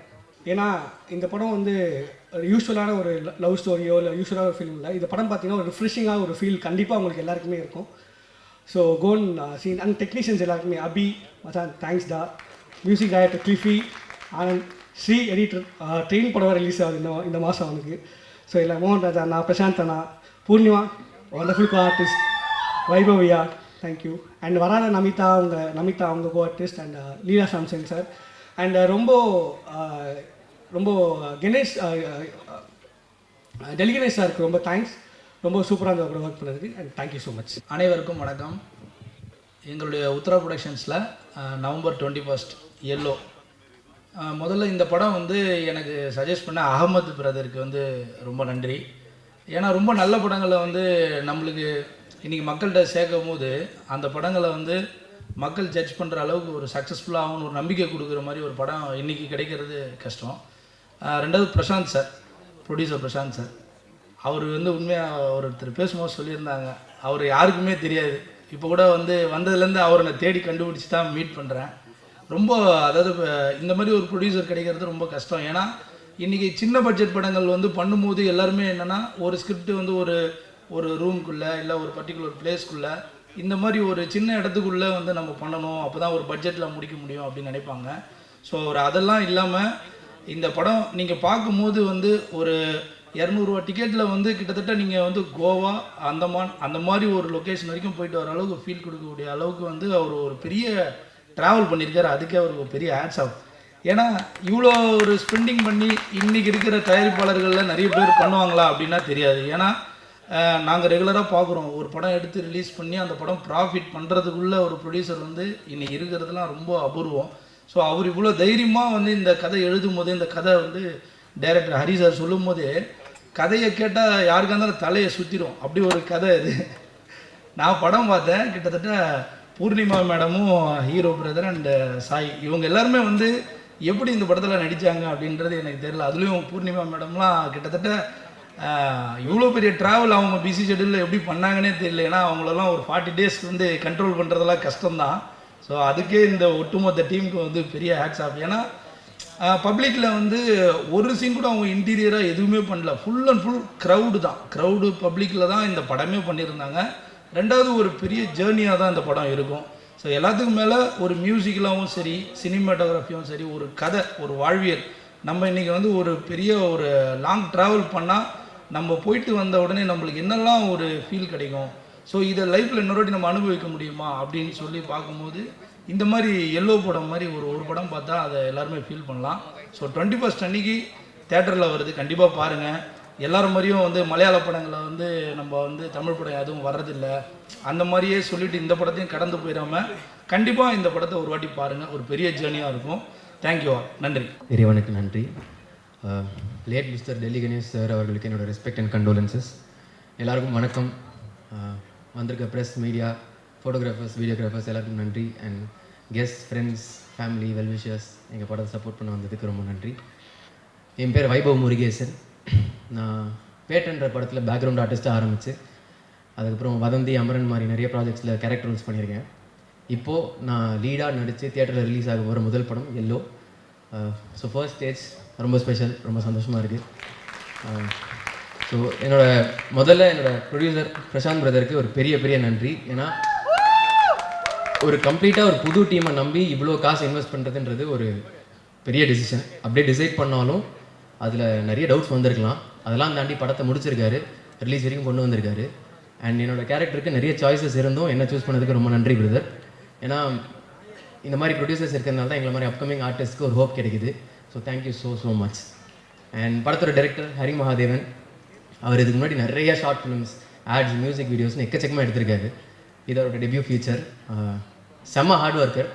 ஏன்னா இந்த படம் வந்து யூஸ்வலான ஒரு லவ் ஸ்டோரியோ இல்லை யூஸ்வலான ஒரு ஃபிலிம் இல்லை. இந்த படம் பார்த்தீங்கன்னா ஒரு ரிஃப்ரெஷிங்காக ஒரு ஃபீல் கண்டிப்பாக உங்களுக்கு எல்லாருக்குமே இருக்கும். ஸோ கோன் சீன் அண்ட் டெக்னீஷியன்ஸ் எல்லாருக்குமே அபி மச்சான் தேங்க்ஸ் டா, music director Cliffy, Anand, Sri editor, train படம் ரிலீஸ் ஆகுது இந்த மாதம் அவனுக்கு. ஸோ இல்லை மோகன்ராஜா அண்ணா, பிரசாந்த் அண்ணா, பூர்ணிமா வண்டர்ஃபுல் கோ ஆர்டிஸ்ட், வைபவியா தேங்க்யூ, அண்ட் வராத நமிதா அவங்க co artist, and Leela Samson sir, and ரொம்ப கணேஷ் டெலிகனேஷ் சாருக்கு ரொம்ப தேங்க்ஸ். ரொம்ப சூப்பராக அந்த அப்புறம் ஒர்க் பண்ணதுக்கு அண்ட் தேங்க்யூ ஸோ மச். அனைவருக்கும் வணக்கம். எங்களுடைய உத்தரா ப்ரொடக்ஷன்ஸில் நவம்பர் 21 எல்லோ. முதல்ல இந்த படம் வந்து எனக்கு சஜஸ்ட் பண்ண அகமது பிரதருக்கு வந்து ரொம்ப நன்றி. ஏன்னா ரொம்ப நல்ல படங்களை வந்து நம்மளுக்கு இன்றைக்கி மக்கள்கிட்ட சேர்க்கும் போது அந்த படங்களை வந்து மக்கள் ஜட்ஜ் பண்ணுற அளவுக்கு ஒரு சக்ஸஸ்ஃபுல்லாகவும் ஒரு நம்பிக்கை கொடுக்குற மாதிரி ஒரு படம் இன்றைக்கி கிடைக்கிறது கஷ்டம். ரெண்டாவது Prashanth sir, producer Prashanth sir, அவர் வந்து உண்மையாக ஒருத்தர் பேசும்போது சொல்லியிருந்தாங்க, அவர் யாருக்குமே தெரியாது. இப்போ கூட வந்து வந்ததுலேருந்து அவரை நான் தேடி கண்டுபிடிச்சி தான் மீட் பண்ணுறேன். ரொம்ப அதாவது இந்த மாதிரி ஒரு ப்ரொடியூசர் கிடைக்கிறது ரொம்ப கஷ்டம். ஏன்னா இன்றைக்கி சின்ன பட்ஜெட் படங்கள் வந்து பண்ணும்போது எல்லாருமே என்னென்னா ஒரு ஸ்கிரிப்ட் வந்து ஒரு ரூம்குள்ளே இல்லை ஒரு பர்டிகுலர் பிளேஸ்க்குள்ளே இந்த மாதிரி ஒரு சின்ன இடத்துக்குள்ளே வந்து நம்ம பண்ணணும், அப்போ தான் ஒரு பட்ஜெட்டில் முடிக்க முடியும் அப்படின்னு நினைப்பாங்க. ஸோ அதெல்லாம் இல்லாமல் இந்த படம் நீங்கள் பார்க்கும்போது வந்து ஒரு 200 ரூபா டிக்கெட்டில் வந்து கிட்டத்தட்ட நீங்கள் வந்து கோவா, அந்தமான் அந்த மாதிரி ஒரு லொக்கேஷன் வரைக்கும் போயிட்டு வர அளவுக்கு ஃபீல் கொடுக்கக்கூடிய அளவுக்கு வந்து அவர் ஒரு பெரிய ட்ராவல் பண்ணியிருக்காரு. அதுக்கே அவருக்கு ஒரு பெரிய ஆட்ஸ் ஆகும். ஏன்னா இவ்வளோ ஒரு ஸ்பெண்டிங் பண்ணி இன்றைக்கி இருக்கிற தயாரிப்பாளர்களில் நிறைய பேர் பண்ணுவாங்களா அப்படின்னா தெரியாது. ஏன்னா நாங்கள் ரெகுலராக பார்க்குறோம், ஒரு படம் எடுத்து ரிலீஸ் பண்ணி அந்த படம் ப்ராஃபிட் பண்ணுறதுக்குள்ளே ஒரு ப்ரொடியூசர் வந்து இன்றைக்கி இருக்கிறதுலாம் ரொம்ப அபூர்வம். ஸோ அவர் இவ்வளோ தைரியமாக வந்து இந்த கதை எழுதும் போது, இந்த கதை வந்து டைரக்டர் ஹரி சார் சொல்லும் போது, கதையை கேட்டால் யாருக்காக இருந்தாலும் தலையை சுற்றிடும், அப்படி ஒரு கதை இது. நான் படம் பார்த்தேன், கிட்டத்தட்ட பூர்ணிமா மேடமும் ஹீரோ பிரதர் அண்ட் சாய் இவங்க எல்லாருமே வந்து எப்படி இந்த படத்தில் நடித்தாங்க அப்படின்றது எனக்கு தெரியல. அதுலேயும் பூர்ணிமா மேடம்லாம் கிட்டத்தட்ட இவ்வளோ பெரிய ட்ராவல் அவங்க பிஸி ஷெடியூலில் எப்படி பண்ணாங்கன்னே தெரியல. ஏன்னா அவங்களெல்லாம் ஒரு 40 days வந்து கண்ட்ரோல் பண்ணுறதெல்லாம் கஷ்டம்தான். ஸோ அதுக்கே இந்த ஒட்டுமொத்த டீமுக்கு வந்து பெரிய ஹேட்ஸ் ஆஃப். ஏன்னா பப்ளிக்கில் வந்து ஒரு சீன் கூட அவங்க இன்டீரியராக எதுவுமே பண்ணல, ஃபுல் அண்ட் ஃபுல் க்ரௌடு தான், க்ரௌடு பப்ளிக்கில் தான் இந்த படமே பண்ணியிருந்தாங்க. ரெண்டாவது ஒரு பெரிய ஜேர்னியாக தான் இந்த படம் இருக்கும். ஸோ எல்லாத்துக்கும் மேலே ஒரு மியூசிக்கலாகவும் சரி, சினிமாட்டோகிராஃபியும் சரி, ஒரு கதை, ஒரு வாழ்வியல். நம்ம இன்றைக்கி வந்து ஒரு பெரிய ஒரு லாங் ட்ராவல் பண்ணால் நம்ம போயிட்டு வந்த உடனே நம்மளுக்கு என்னெல்லாம் ஒரு ஃபீல் கிடைக்கும், ஸோ இதை லைஃப்பில் இன்னொரு நம்ம அனுபவிக்க முடியுமா அப்படின்னு சொல்லி பார்க்கும்போது இந்த மாதிரி எல்லோ படம் மாதிரி ஒரு படம் பார்த்தா அதை எல்லாருமே ஃபீல் பண்ணலாம். ஸோ 21st அன்னைக்கு தேட்டரில் வருது, கண்டிப்பாக பாருங்கள். எல்லாரும் மாதிரியும் வந்து மலையாள படங்களை வந்து நம்ம வந்து தமிழ் படம் எதுவும் வர்றதில்லை, அந்த மாதிரியே சொல்லிவிட்டு இந்த படத்தையும் கடந்து போயிடாமல் கண்டிப்பாக இந்த படத்தை ஒரு வாட்டி பாருங்கள், ஒரு பெரிய ஜேர்னியாக இருக்கும். தேங்க்யூ ஆல், நன்றி. இறைவனுக்கு நன்றி. Late mister Delhi Ganesh sir அவர்களுக்கு என்னோடய ரெஸ்பெக்ட் அண்ட் கண்டோலன்சஸ். எல்லாருக்கும் வணக்கம். வந்திருக்க ப்ரெஸ், மீடியா, ஃபோட்டோகிராஃபர்ஸ், வீடியோகிராஃபர்ஸ் எல்லாருக்கும் நன்றி. And guest, friends, family, well-wishers எங்கள் படத்தை சப்போர்ட் பண்ண வந்ததுக்கு ரொம்ப நன்றி. என் பேர் வைபவ் முருகேசன். நான் பேட்டன்ற படத்தில் பேக்ரவுண்ட் ஆர்டிஸ்ட்டாக ஆரம்பித்து அதுக்கப்புறம் வதந்தி, அமரன் மாதிரி நிறைய ப்ராஜெக்ட்ஸில் கேரக்டர் ரோல்ஸ் பண்ணியிருக்கேன். இப்போது நான் லீடாக நடித்து தியேட்டரில் ரிலீஸ் ஆக போகிற முதல் படம் எல்லோ. ஸோ ஃபர்ஸ்ட் ஸ்டேஜ் ரொம்ப ஸ்பெஷல், ரொம்ப சந்தோஷமாக இருக்குது. ஸோ என்னோடய ப்ரொடியூசர் பிரசாந்த் பிரதருக்கு ஒரு பெரிய நன்றி. ஏன்னா ஒரு கம்ப்ளீட்டாக ஒரு புது டீமை நம்பி இவ்வளோ காசு இன்வெஸ்ட் பண்ணுறதுன்றது ஒரு பெரிய டிசிஷன். அப்படியே டிசைட் பண்ணாலும் அதில் நிறைய டவுட்ஸ் வந்திருக்கலாம், அதெல்லாம் தாண்டி படத்தை முடிச்சிருக்காரு, ரிலீஸ் வரைக்கும் கொண்டு வந்திருக்காரு. அண்ட் என்னோடய கேரக்டருக்கு நிறைய சாய்ஸஸ் இருந்தும் என்ன சூஸ் பண்ணதுக்கு ரொம்ப நன்றி பிரதர். ஏன்னா இந்த மாதிரி ப்ரொடியூசர்ஸ் இருக்கிறதுனால தான் எங்களை மாதிரி அப்கமிங் ஆர்டிஸ்ட்க்கு ஒரு ஹோப் கிடைக்குது. So thank you so much. And படத்தோட டைரக்டர் ஹரி மகாதேவன், அவர் இதுக்கு முன்னாடி நிறைய ஷார்ட் ஃபிலிம்ஸ், ஆட்ஸ், மியூசிக் வீடியோஸ்னு எக்கச்சக்கமாக எடுத்திருக்காரு. இது அவரோட டெபியூ ஃபீச்சர். செம்ம ஹார்ட் ஒர்க்கர்.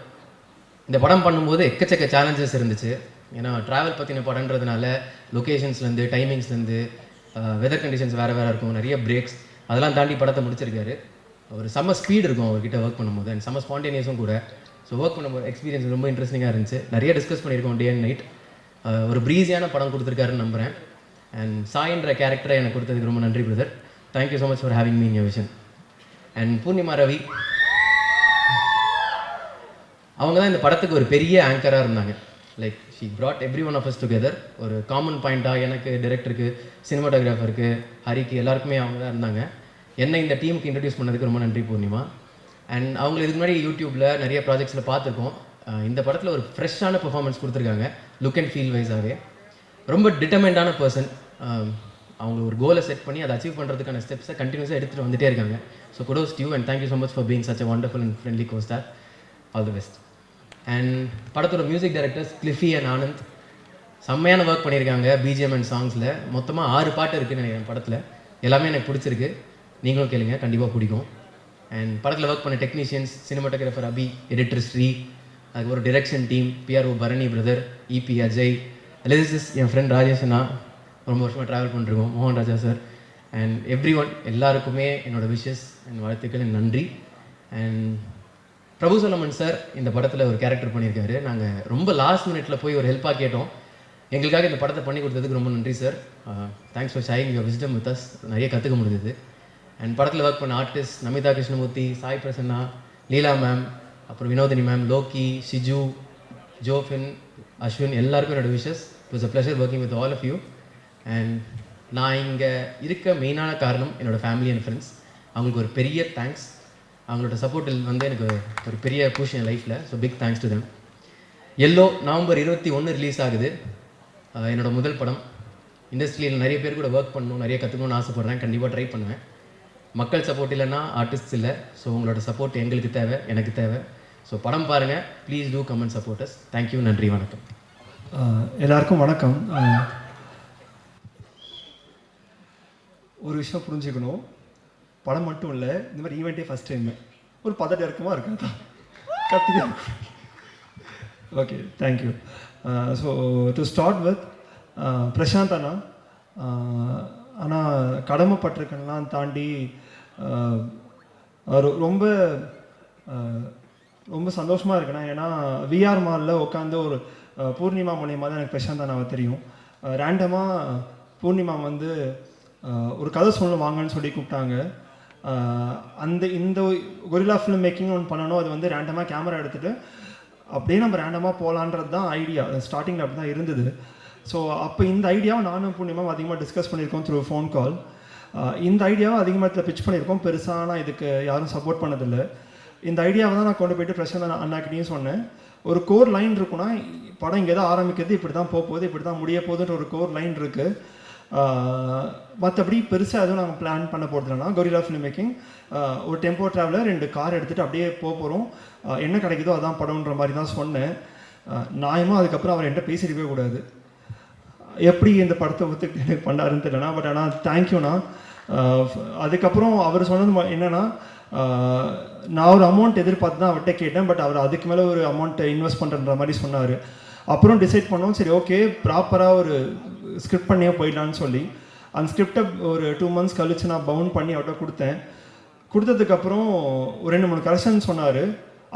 இந்த படம் பண்ணும்போது எக்கச்சக்க சேலஞ்சஸ் இருந்துச்சு. ஏன்னா ட்ராவல் பற்றின படன்றதுனால லொக்கேஷன்ஸ்லேருந்து, டைமிங்ஸ்லேருந்து, வெதர் கண்டிஷன்ஸ் வேறு இருக்கும், நிறைய பிரேக்ஸ், அதெல்லாம் தாண்டி படத்தை முடிச்சிருக்காரு. ஒரு செம்ம ஸ்பீட் இருக்கும் அவர்கிட்ட ஒர்க் பண்ணும்போது, அண்ட் செம்ம ஸ்பான்டேனியஸும் கூட. ஸோ ஒர்க் பண்ணும்போது எக்ஸ்பீரியன்ஸ் ரொம்ப இன்ட்ரெஸ்டிங்காக இருந்துச்சு. நிறைய டிஸ்கஸ் பண்ணியிருக்கோம் டே அண்ட் நைட். ஒரு ப்ரீஸியான படம் கொடுத்துருக்காருன்னு நம்புகிறேன். அண்ட் சாயின்ற கேரக்டரை எனக்கு கொடுத்ததுக்கு ரொம்ப நன்றி brother. Thank you so much for having me in your vision. And Purnima Ravi, அவங்க தான் இந்த படத்துக்கு ஒரு பெரிய ஆங்கராக இருந்தாங்க. Like she brought every one of us together. ஒரு காமன் பாயிண்ட்டாக எனக்கு, டைரக்டருக்கு, சினிமாட்டோகிராஃபருக்கு, ஹரிக்கு, எல்லாருக்குமே அவங்க தான் இருந்தாங்க. என்னை இந்த டீமுக்கு இன்ட்ரடியூஸ் பண்ணதுக்கு ரொம்ப நன்றி பூர்ணிமா. அண்ட் அவங்களை இதுக்கு முன்னாடி யூடியூப்பில் நிறைய ப்ராஜெக்ட்ஸில் பார்த்துருக்கோம். இந்த படத்தில் ஒரு ஃப்ரெஷ்ஷான பெர்ஃபார்மன்ஸ் கொடுத்துருக்காங்க, லுக் அண்ட் ஃபீல் வைஸாகவே. ரொம்ப டிட்டர்மெண்டான பர்சன். அவங்க ஒரு கோலை செட் பண்ணி அதை அச்சீவ் பண்ணுறதுக்கான ஸ்டெப்ஸை கண்டினியூஸாக எடுத்துகிட்டு வந்துட்டே இருக்காங்க. So kudos to you and thank you so much for being such a wonderful and friendly co-star. All the best. And படத்தோட மியூசிக் டைரக்டர்ஸ் கிளிஃபி அண்ட் ஆனந்த் செம்மையான ஒர்க் பண்ணியிருக்காங்க. பிஜிஎம் அண்ட் சாங்ஸில் மொத்தமாக 6 பாட்டு இருக்குதுன்னு நினைக்கிறேன் படத்தில். எல்லாமே எனக்கு பிடிச்சிருக்கு, நீங்களும் கேளுங்க, கண்டிப்பாக பிடிக்கும். அண்ட் படத்தில் ஒர்க் பண்ண technicians, cinematographer Abhi, editor Sri, அதுக்கப்புறம் direction team, PRO Bharani brother, EP Ajay, lyricist என் ஃப்ரெண்ட் ராஜேஷனா, ரொம்ப வருஷமாக ட்ராவல் பண்ணிருக்கோம், மோகன் Raja sir, and every one, எல்லாருக்குமே என்னோடய விஷஸ் அண்ட் வாழ்த்துக்கள், நன்றி. அண்ட் பிரபு சலமன் சார் இந்த படத்தில் ஒரு கேரக்டர் பண்ணியிருக்காரு. நாங்கள் ரொம்ப லாஸ்ட் மினிட்ல போய் ஒரு ஹெல்ப்பாக கேட்டோம். எங்களுக்காக இந்த படத்தை பண்ணி கொடுத்ததுக்கு ரொம்ப நன்றி sir. Thanks for sharing your wisdom with us. நிறைய கற்றுக்க முடியுது. அண்ட் படத்தில் ஒர்க் பண்ண ஆர்டிஸ்ட் நமிதா கிருஷ்ணமூர்த்தி, சாய் பிரசன்னா, லீலா மேம், அப்புறம் வினோதினி மேம், லோக்கி, ஷிஜு, ஜோஃபின், அஸ்வின், எல்லாருக்கும் என்னோட wishes. It was a pleasure working with all of you. And நான் இங்கே இருக்க மெயினான காரணம் என்னோடய ஃபேமிலி அண்ட் ஃப்ரெண்ட்ஸ். அவங்களுக்கு ஒரு பெரிய தேங்க்ஸ். அவங்களோட சப்போர்ட்டில் வந்து எனக்கு ஒரு பெரிய புஷ் என் லைஃப்பில். So big thanks to them. Yellow November 21 release ஆகுது. என்னோடய முதல் படம். இண்டஸ்ட்ரியில் நிறைய பேர் கூட ஒர்க் பண்ணணும், நிறைய கற்றுக்கணும்னு ஆசைப்பட்றேன். கண்டிப்பாக ட்ரை பண்ணுவேன். மக்கள் சப்போர்ட் இல்லைன்னா ஆர்டிஸ்ட் இல்லை. ஸோ உங்களோட சப்போர்ட் எங்களுக்கு தேவை, எனக்கு தேவை. ஸோ படம் பாருங்கள், please do come and support us. Thank you, நன்றி, வணக்கம். எல்லாருக்கும் வணக்கம். ஒரு விஷயம் புரிஞ்சுக்கணும், படம் மட்டும் இல்லை, இந்த மாதிரி ஈவெண்ட்டே ஃபஸ்ட் டைம். ஒரு பதட்ட இருக்கமாக இருக்கா கத்திக்க okay, thank you. So to start with Prashanth அண்ணா, ஆனால் கடமைப்பட்டிருக்கெல்லாம் தாண்டி ரொம்ப ரொம்ப சந்தோஷமாக இருக்குண்ணா. ஏன்னா விஆர் மாலில் உட்காந்து ஒரு பூர்ணிமா மூலியமாக தான் எனக்கு பிரசாந்த் அண்ணாவை தெரியும். ரேண்டமாக பூர்ணிமா வந்து ஒரு கதை சொல்லணும் வாங்கன்னு சொல்லி கூப்பிட்டாங்க. இந்த கொரில்லா ஃபிலிம் மேக்கிங் ஒன்று பண்ணணும். அது வந்து ரேண்டமாக கேமரா எடுத்துகிட்டு அப்படியே நம்ம ரேண்டமாக போகலான்றது தான் ஐடியா. ஸ்டார்டிங்கில் அப்படி தான் இருந்தது. ஸோ அப்போ இந்த ஐடியாவை நானும் பூர்ணிமாவும் அதிகமாக டிஸ்கஸ் பண்ணியிருக்கோம் த்ரூ ஃபோன் கால். இந்த ஐடியாவை அதிகமாக இடத்துல பிச் பண்ணியிருக்கோம். பெருசாக நான் இதுக்கு யாரும் சப்போர்ட் பண்ணதில்லை. இந்த ஐடியாவை தான் நான் கொண்டு போய்ட்டு பிரசாந்த் அண்ணாக்கிட்டையும் சொன்னேன். ஒரு கோர் லைன் இருக்குன்னா, படம் இங்கே தான் ஆரம்பிக்கிறது, இப்படி தான் போகுது, இப்படி தான் முடிய போகுதுன்ற ஒரு கோர் லைன் இருக்குது. மற்றபடி பெருசாக எதுவும் நாங்கள் பிளான் பண்ண போகிறதுலனா கொரில்லா ஃபிலிம் மேக்கிங் ஒரு டெம்போ ட்ராவலர் 2 கார் எடுத்துகிட்டு அப்படியே போகிறோம். என்ன கிடைக்குதோ அதான் படம்ன்ற மாதிரி தான் சொன்னேன். நியாயமாக அதுக்கப்புறம் அவர் என்கிட்ட பேசியிருக்கவே கூடாது. எப்படி இந்த படத்தை ஒத்துக்கிட்டு எனக்கு பண்ணாருன்னு தெரியலனா. பட் ஆனால் தேங்க்யூண்ணா. அதுக்கப்புறம் அவர் சொன்னது என்னென்னா, நான் ஒரு அமௌண்ட் எதிர்பார்த்து தான் அவர்கிட்ட கேட்டேன். பட் அவர் அதுக்கு மேலே ஒரு அமௌண்ட்டை இன்வெஸ்ட் பண்ணுறன்ற மாதிரி சொன்னார். அப்புறம் டிசைட் பண்ணோம், சரி ஓகே ப்ராப்பராக ஒரு ஸ்கிரிப்ட் பண்ணியே போயிடலான்னு சொல்லி அந்த ஸ்கிரிப்டை ஒரு 2 months கழித்து நான் பவுண்ட் பண்ணி அவர்கிட்ட கொடுத்தேன். கொடுத்ததுக்கப்புறம் ஒரு 2-3 கரெக்ஷன் சொன்னார்.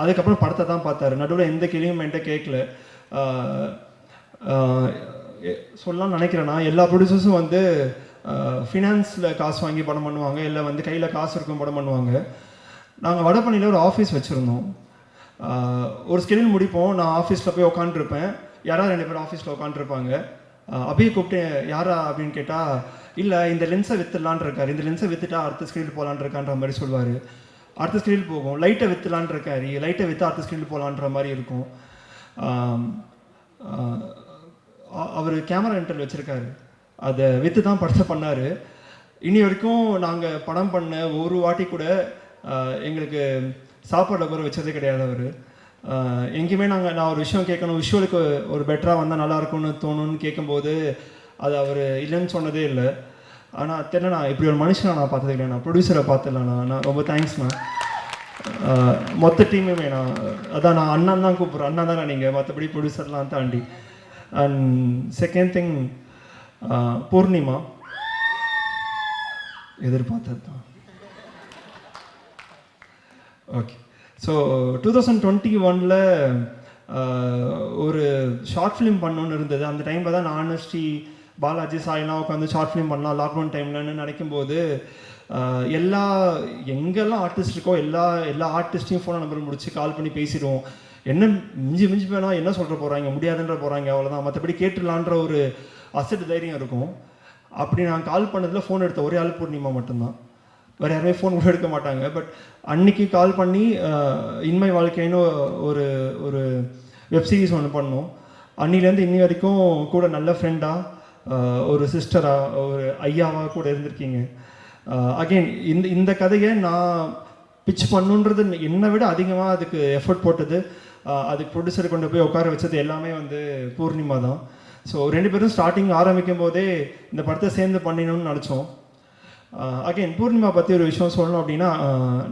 அதுக்கப்புறம் படத்தை தான் பார்த்தாரு. நடுவில் எந்த கேள்வியும் என்கிட்ட கேட்கல. சொல்லலாம்னு நினைக்கிறேன்னா, எல்லா ப்ரொடியூசர்ஸும் வந்து ஃபினான்ஸில் காசு வாங்கி படம் பண்ணுவாங்க, இல்லை வந்து கையில் காசு இருக்கும் படம் பண்ணுவாங்க. நாங்கள் வடபழனியில் ஒரு ஆஃபீஸ் வச்சுருந்தோம். ஒரு ஸ்கெடியூல் முடிப்போம். நான் ஆஃபீஸில் போய் உட்காந்துருப்பேன். யாராவது 2 பேர் ஆஃபீஸில் உட்காந்துருப்பாங்க. அப்படியே கூப்பிட்டு யாரா அப்படின்னு கேட்டால், இல்லை இந்த லென்ஸை விற்றுலான் இருக்காரு, இந்த லென்ஸை விற்றுட்டா அடுத்த ஸ்கெடியூல் போகலான் இருக்கான்ற மாதிரி சொல்லுவார். அடுத்த ஸ்கெடியூல் போகும். லைட்டை விற்றுலான் இருக்காரு, லைட்டை விற்று அடுத்த ஸ்கெடியூல் போகலான்ற மாதிரி இருக்கும். அவர் கேமரா ரெண்டல் வச்சுருக்காரு, அதை விற்று தான் படத்தை பண்ணார். இனி வரைக்கும் நாங்கள் படம் பண்ண ஒரு வாட்டி கூட எங்களுக்கு சாப்பாடு கூட வச்சதே கிடையாது. அவர் எங்கேயுமே நான் ஒரு விஷயம் கேட்கணும், விஷுவலுக்கு ஒரு பெட்டராக வந்தால் நல்லாயிருக்கும்னு தோணுன்னு கேட்கும்போது அது அவர் இல்லைன்னு சொன்னதே இல்லை. ஆனால் தெரியல, நான் இப்படி ஒரு மனுஷனை நான் பார்த்தது இல்லை. நான் ப்ரொடியூசரை பார்த்துடலண்ணா. நான் ரொம்ப தேங்க்ஸ்ண்ணா. மொத்த டீமுமே நான் அண்ணன் தான் கூப்பிட்றேன். அண்ணா தானே நீங்கள், மற்றபடி ப்ரொடியூசர்லாம் தாண்டி. அண்ட் செகண்ட் திங், பூர்ணிமா எதிர்பார்த்தது தான். ஓகே, ஸோ 2021 ஒரு ஷார்ட் ஃபிலிம் பண்ணணுன்னு இருந்தது. அந்த டைமில் தான் நான் ஸ்ரீ பாலாஜி சாய்லாம் உட்காந்து ஷார்ட் ஃபிலிம் பண்ணலாம் லாக்டவுன் டைம்லன்னு நினைக்கும்போது, எங்கெல்லாம் ஆர்டிஸ்ட் இருக்கோ எல்லா ஆர்டிஸ்ட்டையும் ஃபோன் நம்பர் முடிச்சு கால் பண்ணி பேசிடுவோம். என்ன மிஞ்சி போனால் என்ன சொல்கிற போகிறாங்க, முடியாதுன்ற போகிறாங்க, அவ்வளோதான், மற்றபடி கேட்டுடலான்ற ஒரு அசட்டு தைரியம் இருக்கும். அப்படி நான் கால் பண்ணதில் ஃபோன் எடுத்த ஒரே ஆள் பூர்ணிமா மட்டும்தான். வேறு யாருமே ஃபோன் கூட எடுக்க மாட்டாங்க. பட் அன்னைக்கு கால் பண்ணி இன்மை வாழ்க்கைன்னு ஒரு வெப் சீரிஸ் ஒன்று பண்ணோம். அன்னிலேருந்து இன்னி வரைக்கும் கூட நல்ல ஃப்ரெண்டாக, ஒரு சிஸ்டராக, ஒரு ஐயாவாக கூட இருந்திருக்கீங்க. அகெயின் இந்த கதையை நான் பிச் பண்ணுன்றது என்னை விட அதிகமாக அதுக்கு எஃபர்ட் போட்டது, அதுக்கு ப்ரொடியூசரை கொண்டு போய் உட்கார வச்சது எல்லாமே வந்து பூர்ணிமா தான். ஸோ 2 பேரும் ஸ்டார்டிங் ஆரம்பிக்கும் போதே இந்த படத்தை சேர்ந்து பண்ணிடணும்னு நினச்சோம். அகெயின் பூர்ணிமா பற்றி ஒரு விஷயம் சொல்லணும் அப்படின்னா,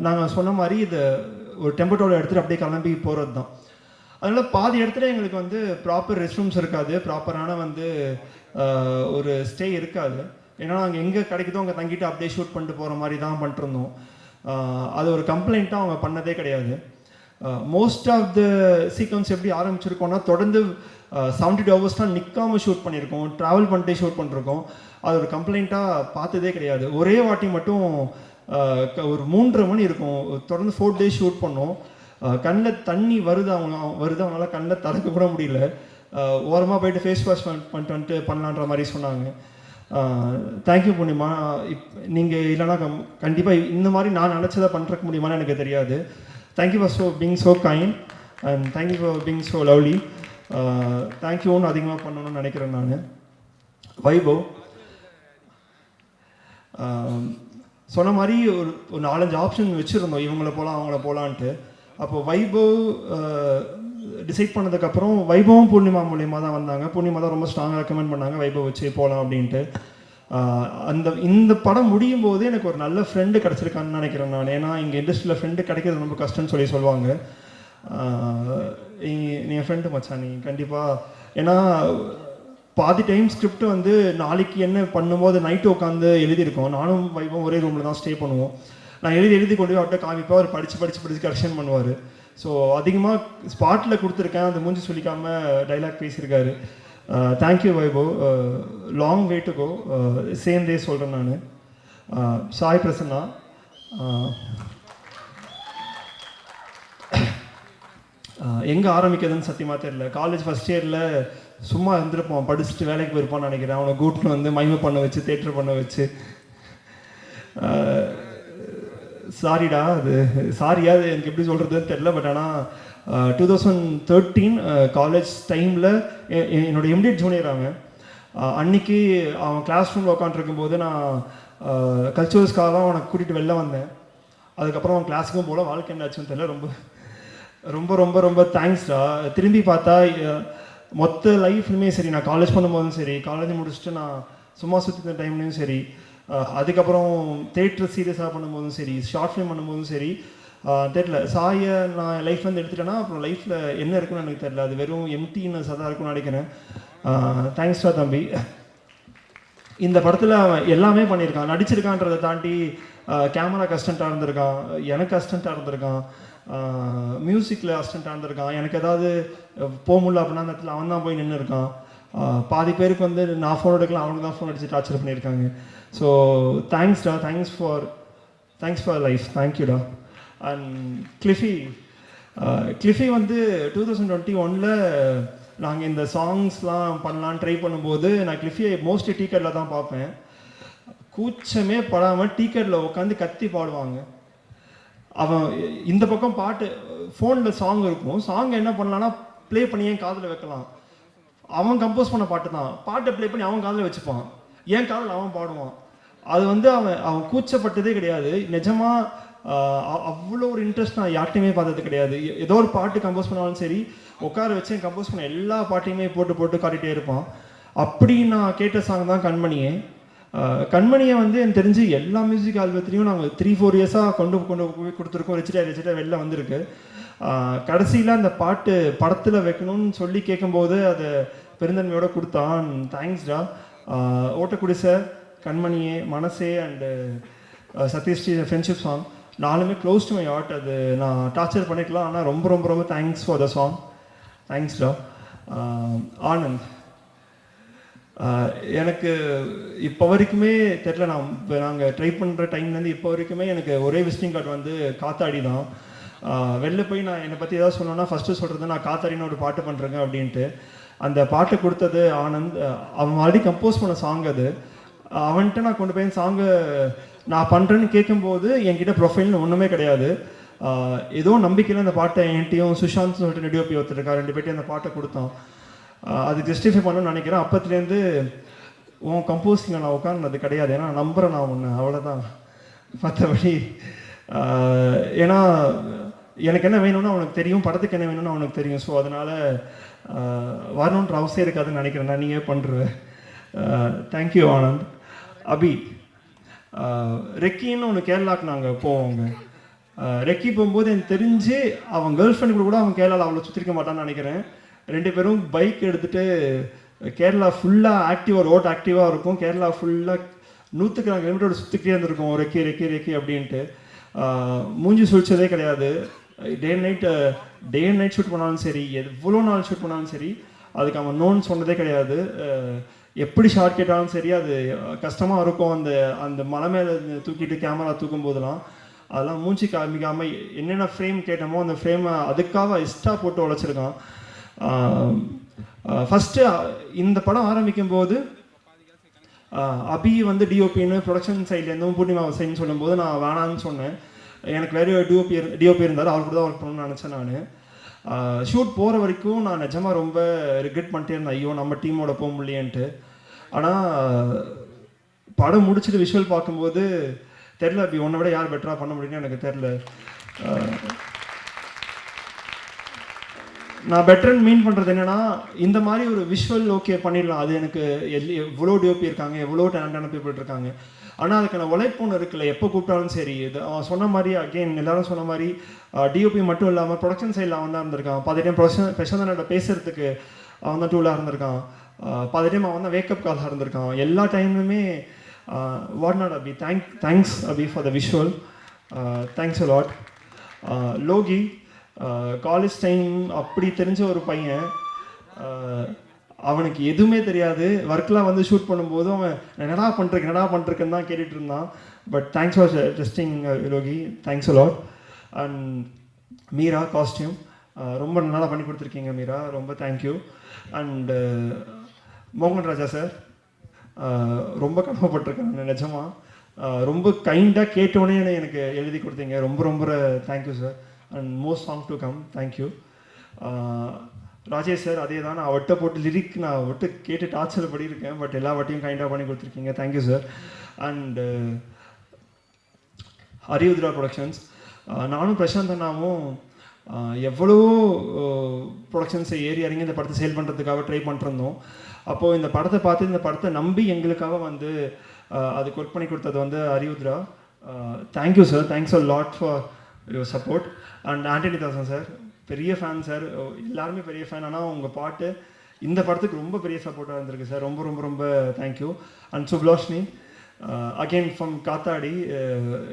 நாங்கள் சொன்ன மாதிரி இது ஒரு டெம்போட்டோட எடுத்துகிட்டு அப்படியே கிளம்பி போகிறது தான். அதனால் பாதி இடத்துல எங்களுக்கு வந்து ப்ராப்பர் ரெஸ்ட் ரூம்ஸ் இருக்காது, ப்ராப்பரான வந்து ஒரு ஸ்டே இருக்காது. ஏன்னா நாங்கள் எங்கே கிடைக்குதோ அங்கே தங்கிட்டு அப்படியே ஷூட் பண்ணிட்டு போகிற மாதிரி தான் பண்ணிட்டுருந்தோம். அது ஒரு கம்ப்ளைண்ட்டாக அவங்க பண்ணதே கிடையாது. மோஸ்ட் ஆஃப் த சீக்வன்ஸ் எப்படி ஆரம்பிச்சிருக்கோன்னா, தொடர்ந்து 72 hours தான் நிற்காமல் ஷூட் பண்ணியிருக்கோம், ட்ராவல் பண்ணிட்டே ஷூட் பண்ணிருக்கோம். அது ஒரு கம்ப்ளைண்ட்டாக பார்த்ததே கிடையாது. ஒரே வாட்டி மட்டும் ஒரு 3:30 மணி இருக்கும், தொடர்ந்து 4 days ஷூட் பண்ணோம். கண்ணில் தண்ணி வருது, அவங்களால கண்ணில் திறக்க கூட முடியல. ஓரமாக போயிட்டு ஃபேஸ் வாஷ் பண்ணிட்டு பண்ணலான்ற மாதிரி சொன்னாங்க. தேங்க்யூ பூர்ணிமா. நீங்கள் இல்லைனா கண்டிப்பாக இந்த மாதிரி நான் நினச்சதை பண்ணுறக்க முடியுமான்னு எனக்கு தெரியாது. Thank you for being so kind and thank you for being so lovely. தேங்க்யூன்னு அதிகமாக பண்ணணும்னு நினைக்கிறேன் நான். வைபவ் சொன்ன மாதிரி ஒரு 4-5 ஆப்ஷன் வச்சுருந்தோம், இவங்கள போகலாம் அவங்கள போகலான்ட்டு. அப்போ வைபவ் டிசைட் பண்ணதுக்கப்புறம் வைபவும் பூர்ணிமா மூலியமாக தான் வந்தாங்க. பூர்ணிமா தான் ரொம்ப ஸ்ட்ராங்காக ரெக்கமெண்ட் பண்ணாங்க வைபவ் வச்சு போகலாம் அப்படின்ட்டு. இந்த படம் முடியும் போது எனக்கு ஒரு நல்ல ஃப்ரெண்டு கிடச்சிருக்கான்னு நினைக்கிறேன் நான். ஏன்னா இங்கே இண்டஸ்ட்ரியில் ஃப்ரெண்டு கிடைக்கிறது ரொம்ப கஷ்டம்னு சொல்லுவாங்க. நீ என் ஃப்ரெண்டு மச்சான், நீ கண்டிப்பாக, ஏன்னா பாதி டைம் ஸ்கிரிப்ட் வந்து நாளைக்கு என்ன பண்ணும்போது நைட்டு உட்காந்து எழுதியிருக்கோம். நானும் வைபம் ஒரே ரூமில் தான் ஸ்டே பண்ணுவோம். நான் எழுதி கொண்டு போய் அவர்கிட்ட காமிப்பா, அவர் படித்து கரெக்ஷன் பண்ணுவார். ஸோ அதிகமாக ஸ்பாட்டில் கொடுத்துருக்கேன், அந்த மூஞ்சி சொல்லிக்காமல் டைலாக் பேசியிருக்காரு. Thank you Vaibhav, long way to go. Same day சொல்கிறேன் நான். சாய் பிரசன்னா, எங்கே ஆரம்பிக்கிறதுன்னு சத்தியமாக தெரியல. காலேஜ் ஃபஸ்ட் இயரில் சும்மா இருந்திருப்போம், படிச்சுட்டு வேலைக்கு போயிருப்பான்னு நினைக்கிறேன். அவனை கூட்டின்னு வந்து மைமை பண்ண வச்சு, தேட்டர் பண்ண வச்சு, சாரிடா, அது சாரியா, அது எனக்கு எப்படி சொல்கிறதுன்னு தெரில. பட் ஆனால் 2013 காலேஜ் டைமில் என்னோட இமிடியட் ஜூனியர் அவன். அன்னைக்கு அவன் கிளாஸ் ரூமில் உட்காந்துருக்கும்போது நான் கல்ச்சுரல்ஸ்க்காக அவனை கூட்டிகிட்டு வெளில வந்தேன். அதுக்கப்புறம் அவன் கிளாஸுக்கும் போல, வாழ்க்கை என்னாச்சுன்னு தெரியல. ரொம்ப ரொம்ப ரொம்ப ரொம்ப தேங்க்ஸ்டா. திரும்பி பார்த்தா மொத்த லைஃப்லையுமே சரி, நான் காலேஜ் பண்ணும்போதும் சரி, காலேஜ் முடிச்சுட்டு நான் சும்மா சுற்றின டைம்லேயும் சரி, அதுக்கப்புறம் தேட்டர் சீரியஸாக பண்ணும்போதும் சரி, ஷார்ட் ஃபிலிம் பண்ணும்போதும் சரி, தெரியல, சாயை நான் லைஃப்லேருந்து எடுத்துட்டேன்னா அப்புறம் லைஃப்பில் என்ன இருக்குன்னு எனக்கு தெரியல. அது வெறும் எம்டினஸ் தான் இருக்குன்னு நினைக்கிறேன். தேங்க்ஸ்டா தம்பி. இந்த படத்தில் அவன் எல்லாமே பண்ணியிருக்கான். நடிச்சிருக்கான்றதை தாண்டி கேமரா அசிஸ்டண்ட்டாக இருந்திருக்கான், எனக்கு அசிஸ்டண்ட்டாக இருந்திருக்கான், மியூசிக்கில் அசிஸ்டண்ட்டாக இருந்திருக்கான். எனக்கு ஏதாவது போக முடியல அப்படின்னா அந்த இடத்துல அவன் தான் போய் நின்று இருக்கான். பாதி பேருக்கு வந்து நான் ஃபோன் எடுக்கலாம், அவனுக்கு தான் ஃபோன் அடித்து டார்ச்சர் பண்ணியிருக்காங்க. ஸோ தேங்க்ஸ்டா, தேங்க்ஸ் ஃபார் லைஃப், தேங்க்யூடா. அண்ட் கிளிஃபி வந்து 2021 நாங்கள் இந்த சாங்ஸ்லாம் பண்ணலான்னு ட்ரை பண்ணும்போது நான் கிளிஃபியை மோஸ்ட்லி டீக்கெட்டில் தான் பார்ப்பேன். கூச்சமே படாமல் டீக்கெட்டில் உட்காந்து கத்தி பாடுவாங்க. அவன் இந்த பக்கம் பாட்டு ஃபோனில் சாங் இருக்கும், சாங் என்ன பண்ணலான்னா ப்ளே பண்ணி என் காதில் வைக்கலாம். அவன் கம்போஸ் பண்ண பாட்டு தான், பாட்டை ப்ளே பண்ணி அவன் காதில் வச்சுப்பான், என் காதில் அவன் பாடுவான். அது வந்து அவன் கூச்சப்பட்டதே கிடையாது. நிஜமாக அவ்வளோ ஒரு இன்ட்ரெஸ்ட் நான் யார்ட்டையுமே பார்த்தது கிடையாது. ஏதோ ஒரு பாட்டு கம்போஸ் பண்ணாலும் சரி, உட்கார வச்சு கம்போஸ் பண்ண எல்லா பாட்டையுமே போட்டு காட்டிகிட்டே இருப்பான். அப்படி நான் கேட்ட சாங் தான் கண்மணியே. கண்மணியை வந்து எனக்கு தெரிஞ்சு எல்லா மியூசிக் ஆல்பத்துலேயும் நாங்கள் 3-4 இயர்ஸாக கொண்டு போய் கொடுத்துருக்கோம். ரிச்சிட்டா வெளில வந்திருக்கு. கடைசியில் அந்த பாட்டு படத்தில் வைக்கணும்னு சொல்லி கேட்கும்போது அதை பெருந்தன்மையோடு கொடுத்தான். தேங்க்ஸ்டா. ஓட்டக்குடிசை, கண்மணியே, மனசே அண்டு சத்யஸ்ரீ ஃப்ரெண்ட்ஷிப் சாங் 4மே க்ளோஸ் டு மை ஹார்ட். அது நான் டார்ச்சர் பண்ணிக்கலாம், ஆனால் ரொம்ப ரொம்ப ரொம்ப தேங்க்ஸ் ஃபார் த சாங். தேங்க்ஸ்டா. ஆனந்த், எனக்கு இப்போ வரைக்குமே தெரில, நாங்கள் ட்ரை பண்ணுற டைம்லேருந்து இப்போ வரைக்குமே எனக்கு ஒரே விசிட்டிங் கார்டு வந்து காத்தாடி தான். வெளில போய் நான் என்னை பற்றி ஏதாவது சொன்னோன்னா ஃபஸ்ட்டு சொல்கிறது நான் காத்தாடின்னு ஒரு பாட்டு பண்ணுறேங்க அப்படின்ட்டு. அந்த பாட்டை கொடுத்தது ஆனந்த். அவன் ஆல்ரெடி கம்போஸ் பண்ண சாங் அது. அவன்கிட்ட நான் கொண்டு போய் சாங்கை நான் பண்ணுறேன்னு கேட்கும்போது என்கிட்ட ப்ரொஃபைல்னு ஒன்றுமே கிடையாது. ஏதோ நம்பிக்கையில் அந்த பாட்டை என்கிட்டையும் சுஷாந்த் சொல்லிட்டு நெடியோப்பி ஒருத்தருக்கா 2 பேர்ட்டையும் அந்த பாட்டை கொடுத்தான். அது ஜஸ்டிஃபை பண்ணணும்னு நினைக்கிறேன். அப்பத்துலேருந்து உன் கம்போஸிங்கை நான் உட்கார்ந்தது கிடையாது, ஏன்னா நான் நம்புகிறேன் நான் ஒன்று, அவ்வளோதான். மற்றபடி ஏன்னா எனக்கு என்ன வேணும்னு அவனுக்கு தெரியும், படத்துக்கு என்ன வேணும்னு அவனுக்கு தெரியும். ஸோ அதனால் வரணுன்ற அவசியம் இருக்காதுன்னு நினைக்கிறேன். நான் நீங்கள் பண்ணுறேன். தேங்க்யூ ஆனந்த். அபி, ரெக்கின்னு ஒன்று கேரளாவுக்கு நாங்கள் போவோங்க. ரெக்கி போகும்போது எனக்கு தெரிஞ்சு அவன் கேர்ள் ஃப்ரெண்டு கூட அவன் கேரளாவில் அவ்வளோ சுற்றிருக்க மாட்டான்னு நினைக்கிறேன். 2 பேரும் பைக் எடுத்துகிட்டு கேரளா ஃபுல்லாக ரோட் ஆக்டிவாக இருக்கும். கேரளா ஃபுல்லாக 100 கிலோமீட்டரோட சுற்றிக்கிட்டே இருந்திருக்கும் ரெக்கி அப்படின்ட்டு. மூஞ்சி சுழிச்சதே கிடையாது. டே அண்ட் நைட் ஷூட் பண்ணாலும் சரி, எவ்வளோ நாள் ஷூட் பண்ணாலும் சரி, அதுக்கு அவன் நோன்னு சொன்னதே கிடையாது. எப்படி ஷார்ட் கேட்டாலும் சரி, அது கஷ்டமாக இருக்கும். அந்த மலை மேலே தூக்கிட்டு கேமரா தூக்கும் போதெல்லாம் அதெல்லாம் மூஞ்சி காமிக்காமல் என்னென்ன ஃப்ரேம் கேட்டோமோ அந்த ஃப்ரேமை அதுக்காக எக்ஸ்ட்ரா போட்டு உழைச்சிருக்கான். ஃபஸ்ட்டு இந்த படம் ஆரம்பிக்கும் போது அபி வந்து டிஓபின்னு ப்ரொடக்ஷன் சைட்லேருந்தும் பூர்ணிமா சைட்னு சொல்லும்போது நான் வேணான்னு சொன்னேன். எனக்கு வேறு டிஓபி இருந்தார், அவர் கூட தான் ஒர்க் பண்ணணும்னு நினச்சேன். நான் ஷூட் போகிற வரைக்கும் நான் நிஜமாக ரொம்ப ரிக்ரெட் பண்ணிட்டே இருந்தேன், ஐயோ நம்ம டீமோட போக முடியலேன்ட்டு. ஆனால் படம் முடிச்சுட்டு விஷுவல் பார்க்கும்போது தெரில, அப்படி உன்னை விட யார் பெட்டராக பண்ண முடியும்னு எனக்கு தெரில. நான் பெட்டர்ன்னு மீன் பண்ணுறது என்னென்னா, இந்த மாதிரி ஒரு விஷுவல் ஓகே பண்ணிடலாம், அது எனக்கு எவ்வளோ டிஓபி இருக்காங்க, எவ்வளோ டேலண்டான பீப்புள் இருக்காங்க, ஆனால் அதுக்கான உழைப்பு ஒன்று இருக்குல்ல, எப்போ கூப்பிட்டாலும் சரி. இது அவன் சொன்ன மாதிரி அகெயின் எல்லாரும் சொன்ன மாதிரி டிஓபி மட்டும் இல்லாமல் ப்ரொடக்ஷன் சைடில் அவன் தான் இருந்திருக்கான். பாதி டைம் பிரசாந்தனோட பேசுகிறதுக்கு அவன் தான் டூலாக இருந்திருக்கான். பாதி டைம் அவன் தான் வேக்கப் காலாக இருந்திருக்கான். எல்லா டைமுமே what not Abhi, thanks Abhi for the visual, thanks a lot. Loki college time அப்படி தெரிஞ்ச ஒரு பையன், அவனுக்கு எதுவுமே தெரியாது. ஒர்க்லாம் வந்து ஷூட் பண்ணும்போது அவன் என்னடா பண்ணுறேன்னு தான் கேட்டுட்டு இருந்தான். But thanks for testing Lokki, thanks a lot. And Meera costume ரொம்ப நல்லா பண்ணி கொடுத்துருக்கீங்க மீரா, ரொம்ப தேங்க்யூ. அண்டு மோகன் ராஜா சார் ரொம்ப கடமைப்பட்டிருக்கேன் நிஜமாக. ரொம்ப கைண்டாக கேட்டோடனே எனக்கு எழுதி கொடுத்தீங்க, ரொம்ப ரொம்ப thank you sir. And most song to come, thank you. Rajesh sir அதே தான், நான் அவட்ட போட்டு லிரிக் நான் அவட்ட கேட்டு டார்ச்சர் பண்ணியிருக்கேன், பட் எல்லா வாட்டியும் கைண்டாக பண்ணி கொடுத்துருக்கீங்க, தேங்க்யூ சார். அண்டு ஹரியுத்ரா ப்ரொடக்ஷன்ஸ், நானும் பிரசாந்த் அண்ணாவும் எவ்வளவோ ப்ரொடக்ஷன்ஸை ஏறி இறங்கி இந்த படத்தை சேல் பண்ணுறதுக்காக ட்ரை பண்ணிருந்தோம். அப்போது இந்த படத்தை பார்த்து இந்த படத்தை நம்பி எங்களுக்காக வந்து அதுக்கு ஒர்க் பண்ணி கொடுத்தது வந்து ஹரியுத்ரா. Thank you sir, thanks a lot for your support. And Antony Dasan sir, பெரிய ஃபேன் சார், எல்லாருமே பெரிய ஃபேன். ஆனால் உங்கள் பாட்டு இந்த படத்துக்கு ரொம்ப பெரிய சப்போர்ட்டாக இருந்திருக்கு சார், ரொம்ப ரொம்ப ரொம்ப தேங்க்யூ. அண்ட் சுப்லாஷ்னி அகெயின் ஃப்ரம் காத்தாடி,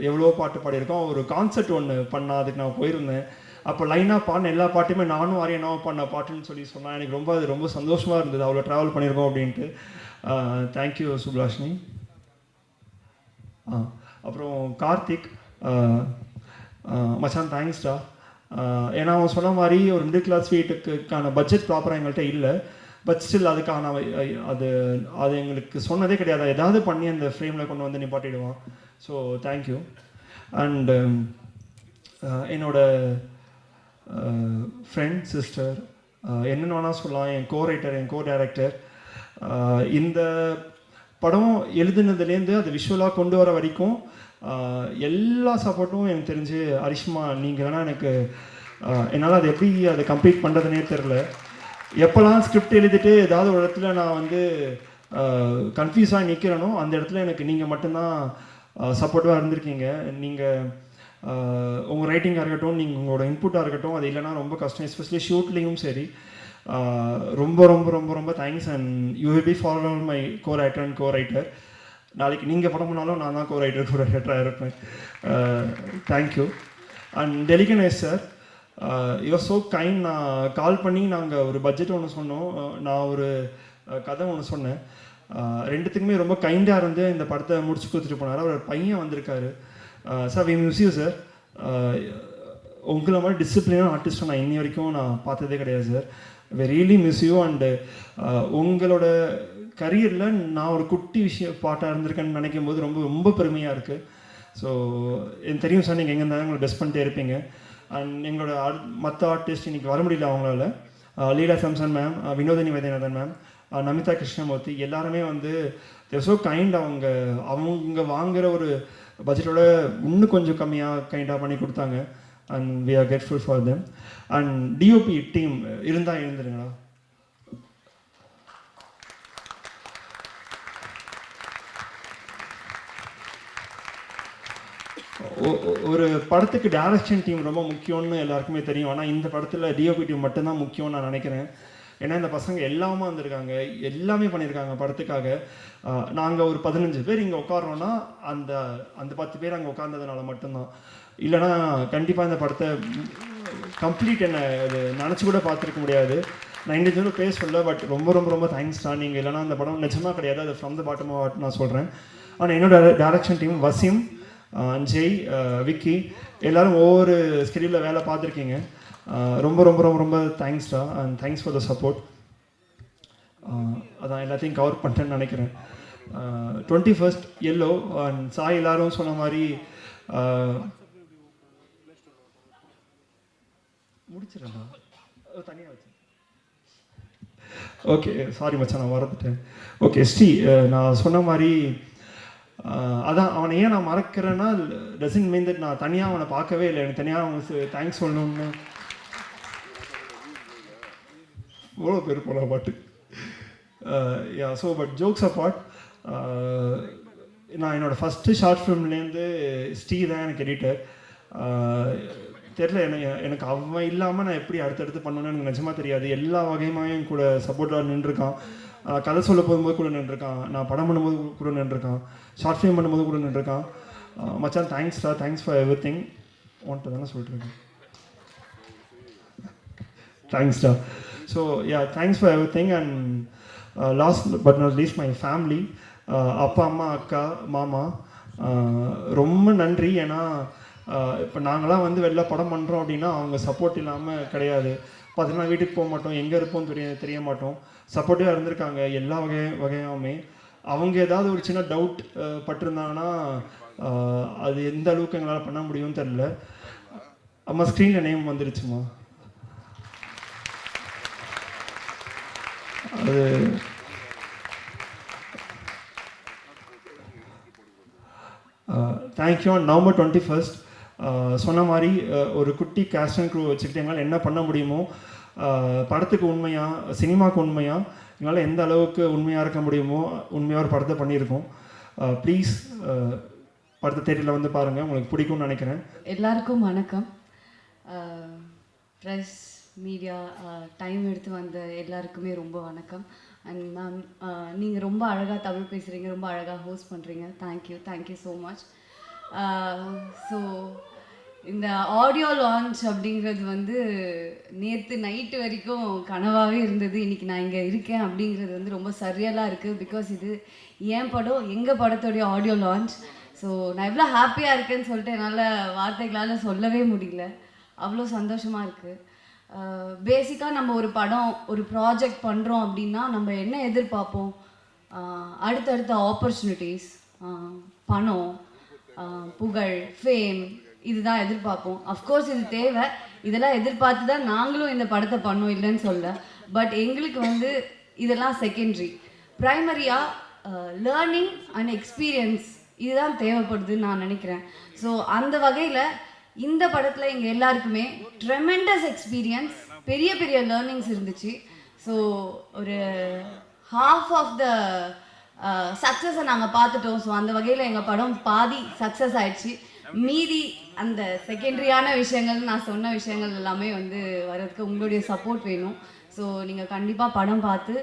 எவ்வளோ பாட்டு பாடியிருக்கோம். ஒரு கான்சர்ட் ஒன்று பண்ணால் அதுக்கு நான் போயிருந்தேன். அப்போ லைனாக பாடின எல்லா பாட்டுமே நானும் ஆரியனாவும் பண்ண பாட்டுன்னு சொன்னால் எனக்கு ரொம்ப அது ரொம்ப சந்தோஷமாக இருந்தது, அவ்வளோ ட்ராவல் பண்ணியிருக்கோம் அப்படின்ட்டு. தேங்க்யூ சுப்லாஷ்னி. அப்புறம் கார்த்திக் மச்சான், தேங்க்ஸ்டா. ஏன்னா அவன் சொன்ன மாதிரி ஒரு மிடில் கிளாஸ் வீட்டுக்கான பட்ஜெட் ப்ராப்பராக எங்கள்கிட்ட இல்லை. பட் ஸ்டில் அதுக்கான அது எங்களுக்கு சொன்னதே கிடையாது, ஏதாவது பண்ணி அந்த ஃப்ரேமில் கொண்டு வந்து நிப்பாட்டிடுவான். So thank you. அண்டு என்னோட ஃப்ரெண்ட் சிஸ்டர், என்னென்னு வேணால் சொல்லலாம், என் கோ ரைட்டர், என் கோ டைரக்டர். இந்த படம் எழுதுனதுலேருந்து அது விஷுவலாக கொண்டு வர வரைக்கும் எல்லா சப்போர்ட்டும் எனக்கு தெரிஞ்சு அரிஷ்மா நீங்கள் வேணால் எனக்கு என்னால் அது எப்படி அதை கம்ப்ளீட் பண்ணுறதுனே தெரில. எப்போல்லாம் ஸ்கிரிப்ட் எழுதிட்டு ஏதாவது ஒரு இடத்துல நான் வந்து கன்ஃபியூஸாக நிற்கிறேனோ அந்த இடத்துல எனக்கு நீங்கள் மட்டும்தான் சப்போர்ட்டிவாக இருந்திருக்கீங்க. நீங்கள் உங்கள் ரைட்டிங்காக இருக்கட்டும், நீங்கள் உங்களோட இன்புட்டாக இருக்கட்டும், அது இல்லைனா ரொம்ப கஷ்டம். எஸ்பெஷலி ஷூட்லேயும் சரி. ரொம்ப ரொம்ப ரொம்ப ரொம்ப thanks. And you will be for my go writer and go writer. நாளைக்கு நீங்கள் படம் பண்ணாலும் நான் தான் கோ ரைட்டர், கோ ரைட்டராக இருப்பேன். Thank you. And Delhi Ganesh sir, you're so kind. நான் கால் பண்ணி நாங்கள் ஒரு பட்ஜெட் ஒன்று சொன்னோம், நான் ஒரு கதை ஒன்று சொன்னேன். ரெண்டுத்துக்குமே ரொம்ப கைண்டாக இருந்து இந்த படத்தை முடிச்சு கொடுத்துட்டு போனார். அவர் பையன் வந்திருக்காரு. Sir we miss you sir. உங்களை மாதிரி டிசிப்ளினான ஆர்டிஸ்ட்டை நான் இன்னி வரைக்கும் நான் பார்த்ததே கிடையாது sir. We really miss you. And உங்களோட கரியரில் நான் ஒரு குட்டி பாட்டாக இருந்திருக்கேன்னு நினைக்கும் போது ரொம்ப ரொம்ப பெருமையாக இருக்குது. ஸோ எனக்கு தெரியும் சார், நீங்கள் எங்கே இருந்தாலும் உங்களை பெஸ்ட் பண்ணிட்டே இருப்பீங்க. அண்ட் எங்களோட மற்ற ஆர்டிஸ்ட் இன்றைக்கி வர முடியல அவங்களால. லீலா சாம்சன் மேம், வினோதினி வைத்தியநாதன் மேம், நமிதா கிருஷ்ணமூர்த்தி, எல்லாருமே வந்து தேர் ஸோ கைண்ட். அவங்க வாங்குகிற ஒரு பட்ஜெட்டோட இன்னும் கொஞ்சம் கம்மியாக கைண்டாக பண்ணி கொடுத்தாங்க. And we are grateful for them. And DOP team இருந்தால் எழுந்துருங்களா. ஒரு படத்துக்கு டைரக்ஷன் டீம் ரொம்ப முக்கியம்னு எல்லாருக்குமே தெரியும். ஆனால் இந்த படத்தில் டிஓபி டீம் மட்டும்தான் முக்கியம்னு நான் நினைக்கிறேன். ஏன்னா இந்த பசங்க எல்லாமே வந்திருக்காங்க, எல்லாமே பண்ணியிருக்காங்க படத்துக்காக. நாங்கள் ஒரு 15 பேர் இங்கே உட்காரோன்னா அந்த அந்த 10 பேர் அங்கே உட்கார்ந்ததுனால மட்டும்தான். இல்லைனா கண்டிப்பாக இந்த படத்தை கம்ப்ளீட் என்ன அது நினச்சி கூட பார்த்துருக்க முடியாது. நான் இண்டிவிஜுவலாக பேச சொல்ல, பட் ரொம்ப ரொம்ப ரொம்ப தேங்க்ஸ் தான். நீங்கள் இல்லைனா அந்த படம் நிஜமாக கிடையாது, அது from the bottom of heart நான் சொல்கிறேன். ஆனால் என்னோட டைரக்ஷன் டீம் வசீம், ஜெய், விக்கி, எல்லோரும் ஒவ்வொரு ஸ்கெடியூலில் வேலை பார்த்துருக்கீங்க. ரொம்ப ரொம்ப ரொம்ப ரொம்ப தேங்க்ஸ்டா. And thanks for the support. அதான் எல்லாத்தையும் கவர் பண்ணிட்டேன்னு நினைக்கிறேன். 21st எல்லோ அண்ட் சாய் எல்லாரும் சொன்ன மாதிரி முடிச்சிடறேன். தனியாக வச்சு ஓகே, சாரி மச்சான், நான் மறந்துட்டேன். ஓகே ஸ்ரீ, நான் சொன்ன மாதிரி அதான் அவனை ஏன் நான் மறக்கிறேன்னா, டசன்ட் மீன் தட் நான் தனியாக அவனை பார்க்கவே இல்லை. எனக்கு தனியாக அவனுக்கு தேங்க்ஸ் சொல்லணும்னு எவ்வளோ பேர் போல பாட்டு. யா, ஸோ பட் ஜோக்ஸ் அப்பார்ட், நான் என்னோடய ஃபஸ்ட்டு ஷார்ட் ஃபிலிம்லேருந்து ஸ்ரீ தான் எனக்கு எடிட்டர். தெரில எனக்கு அவன் இல்லாமல் நான் எப்படி அடுத்தடுத்து பண்ணணும்னு எனக்கு நிஜமாக தெரியாது. எல்லா வகையுமாயும் கூட சப்போர்ட்டாக நின்றுருக்கான். கதை சொல்ல போகும்போது கூட நின்றுருக்கான், நான் படம் பண்ணும்போது கூட நின்றுருக்கான், ஷார்ட் ஃபிலிம் பண்ணும்போது கூட நின்றுருக்கான். மச்சான் தேங்க்ஸ்டா, தேங்க்ஸ் ஃபார் எவ்ரி திங். உன்ட்டு தானே சொல்லிட்டுருக்கேன். தேங்க்ஸ்டா. So yeah, thanks for everything. And last but not least my family, அப்பா அம்மா அக்கா மாமா, ரொம்ப நன்றி. ஏன்னா இப்போ நாங்களாம் வந்து வெளில படம் பண்ணுறோம் அப்படின்னா அவங்க சப்போர்ட் இல்லாமல் கிடையாது. பார்த்தீங்கன்னா வீட்டுக்கு போக மாட்டோம், எங்கே இருப்போம் தெரிய மாட்டோம். சப்போர்ட்டிவாக இருந்திருக்காங்க எல்லா வகையாமே. அவங்க ஏதாவது ஒரு சின்ன டவுட் பட்டிருந்தாங்கன்னா அது எந்த அளவுக்கு எங்களால் பண்ண முடியும்னு தெரில. அம்மா ஸ்க்ரீனில் நேம் வந்துருச்சுமா, அது தேங்க்யூ. நவம்பர் 21 சொன்ன மாதிரி ஒரு குட்டி கேஸ்ட் அண்ட் க்ரூ வச்சுக்கிட்டு எங்களால் என்ன பண்ண முடியுமோ, படத்துக்கு உண்மையாக, சினிமாவுக்கு உண்மையாக, எங்களால் எந்த அளவுக்கு உண்மையாக இருக்க முடியுமோ உண்மையாக ஒரு படத்தை பண்ணியிருக்கோம். ப்ளீஸ் படத்தை தேட்டரில் வந்து பாருங்கள், உங்களுக்கு பிடிக்கும்னு நினைக்கிறேன். எல்லாருக்கும் வணக்கம். ப்ரெஸ் மீடியா டைம் எடுத்து வந்த எல்லாருக்குமே ரொம்ப வணக்கம். அண்ட் மேம், நீங்கள் ரொம்ப அழகாக தமிழ் பேசுகிறீங்க, ரொம்ப அழகாக ஹோஸ்ட் பண்ணுறீங்க. Thank you so much. ஸோ இந்த ஆடியோ லான்ச் அப்படிங்கிறது வந்து நேற்று நைட்டு வரைக்கும் கனவாகவே இருந்தது. இன்றைக்கி நான் இங்கே இருக்கேன் அப்படிங்கிறது வந்து ரொம்ப சரியலாக இருக்குது. பிகாஸ் இது என் படம், எங்கள் படத்தோடைய ஆடியோ லான்ச். ஸோ நான் எவ்வளோ ஹாப்பியாக இருக்கேன்னு சொல்லிட்டு என்னால் வார்த்தைகளால் சொல்லவே முடியல. அவ்வளோ சந்தோஷமாக இருக்குது. பேசிக்காக நம்ம ஒரு படம், ஒரு ப்ராஜெக்ட் பண்ணுறோம் அப்படின்னா நம்ம என்ன எதிர்பார்ப்போம்? அடுத்தடுத்த ஆப்பர்ச்சுனிட்டிஸ், பணம், புகழ், ஃபேம், இதுதான் எதிர்பார்ப்போம். அஃப்கோர்ஸ் இது தேவை, இதெல்லாம் எதிர்பார்த்து தான் நாங்களும் இந்த படத்தை பண்ணோம், இல்லைன்னு சொல்ல. பட் எங்களுக்கு வந்து இதெல்லாம் செகண்டரி. ப்ரைமரியாக லேர்னிங் அண்ட் எக்ஸ்பீரியன்ஸ் இதுதான் தேவைப்படுதுன்னு நான் நினைக்கிறேன். ஸோ அந்த வகையில் இந்த படத்தில் எங்கள் எல்லாருக்குமே ட்ரெமெண்டஸ் எக்ஸ்பீரியன்ஸ், பெரிய பெரிய லேர்னிங்ஸ் இருந்துச்சு. ஸோ ஒரு ஹாஃப் ஆஃப் த சக்ஸஸை நாங்கள் பார்த்துட்டோம். ஸோ அந்த வகையில் எங்கள் படம் பாதி சக்ஸஸ் ஆயிடுச்சு. மீதி அந்த செகண்டரியான விஷயங்கள், நான் சொன்ன விஷயங்கள் எல்லாமே வந்து வர்றதுக்கு உங்களுடைய சப்போர்ட் வேணும். ஸோ நீங்கள் கண்டிப்பாக படம் பார்த்து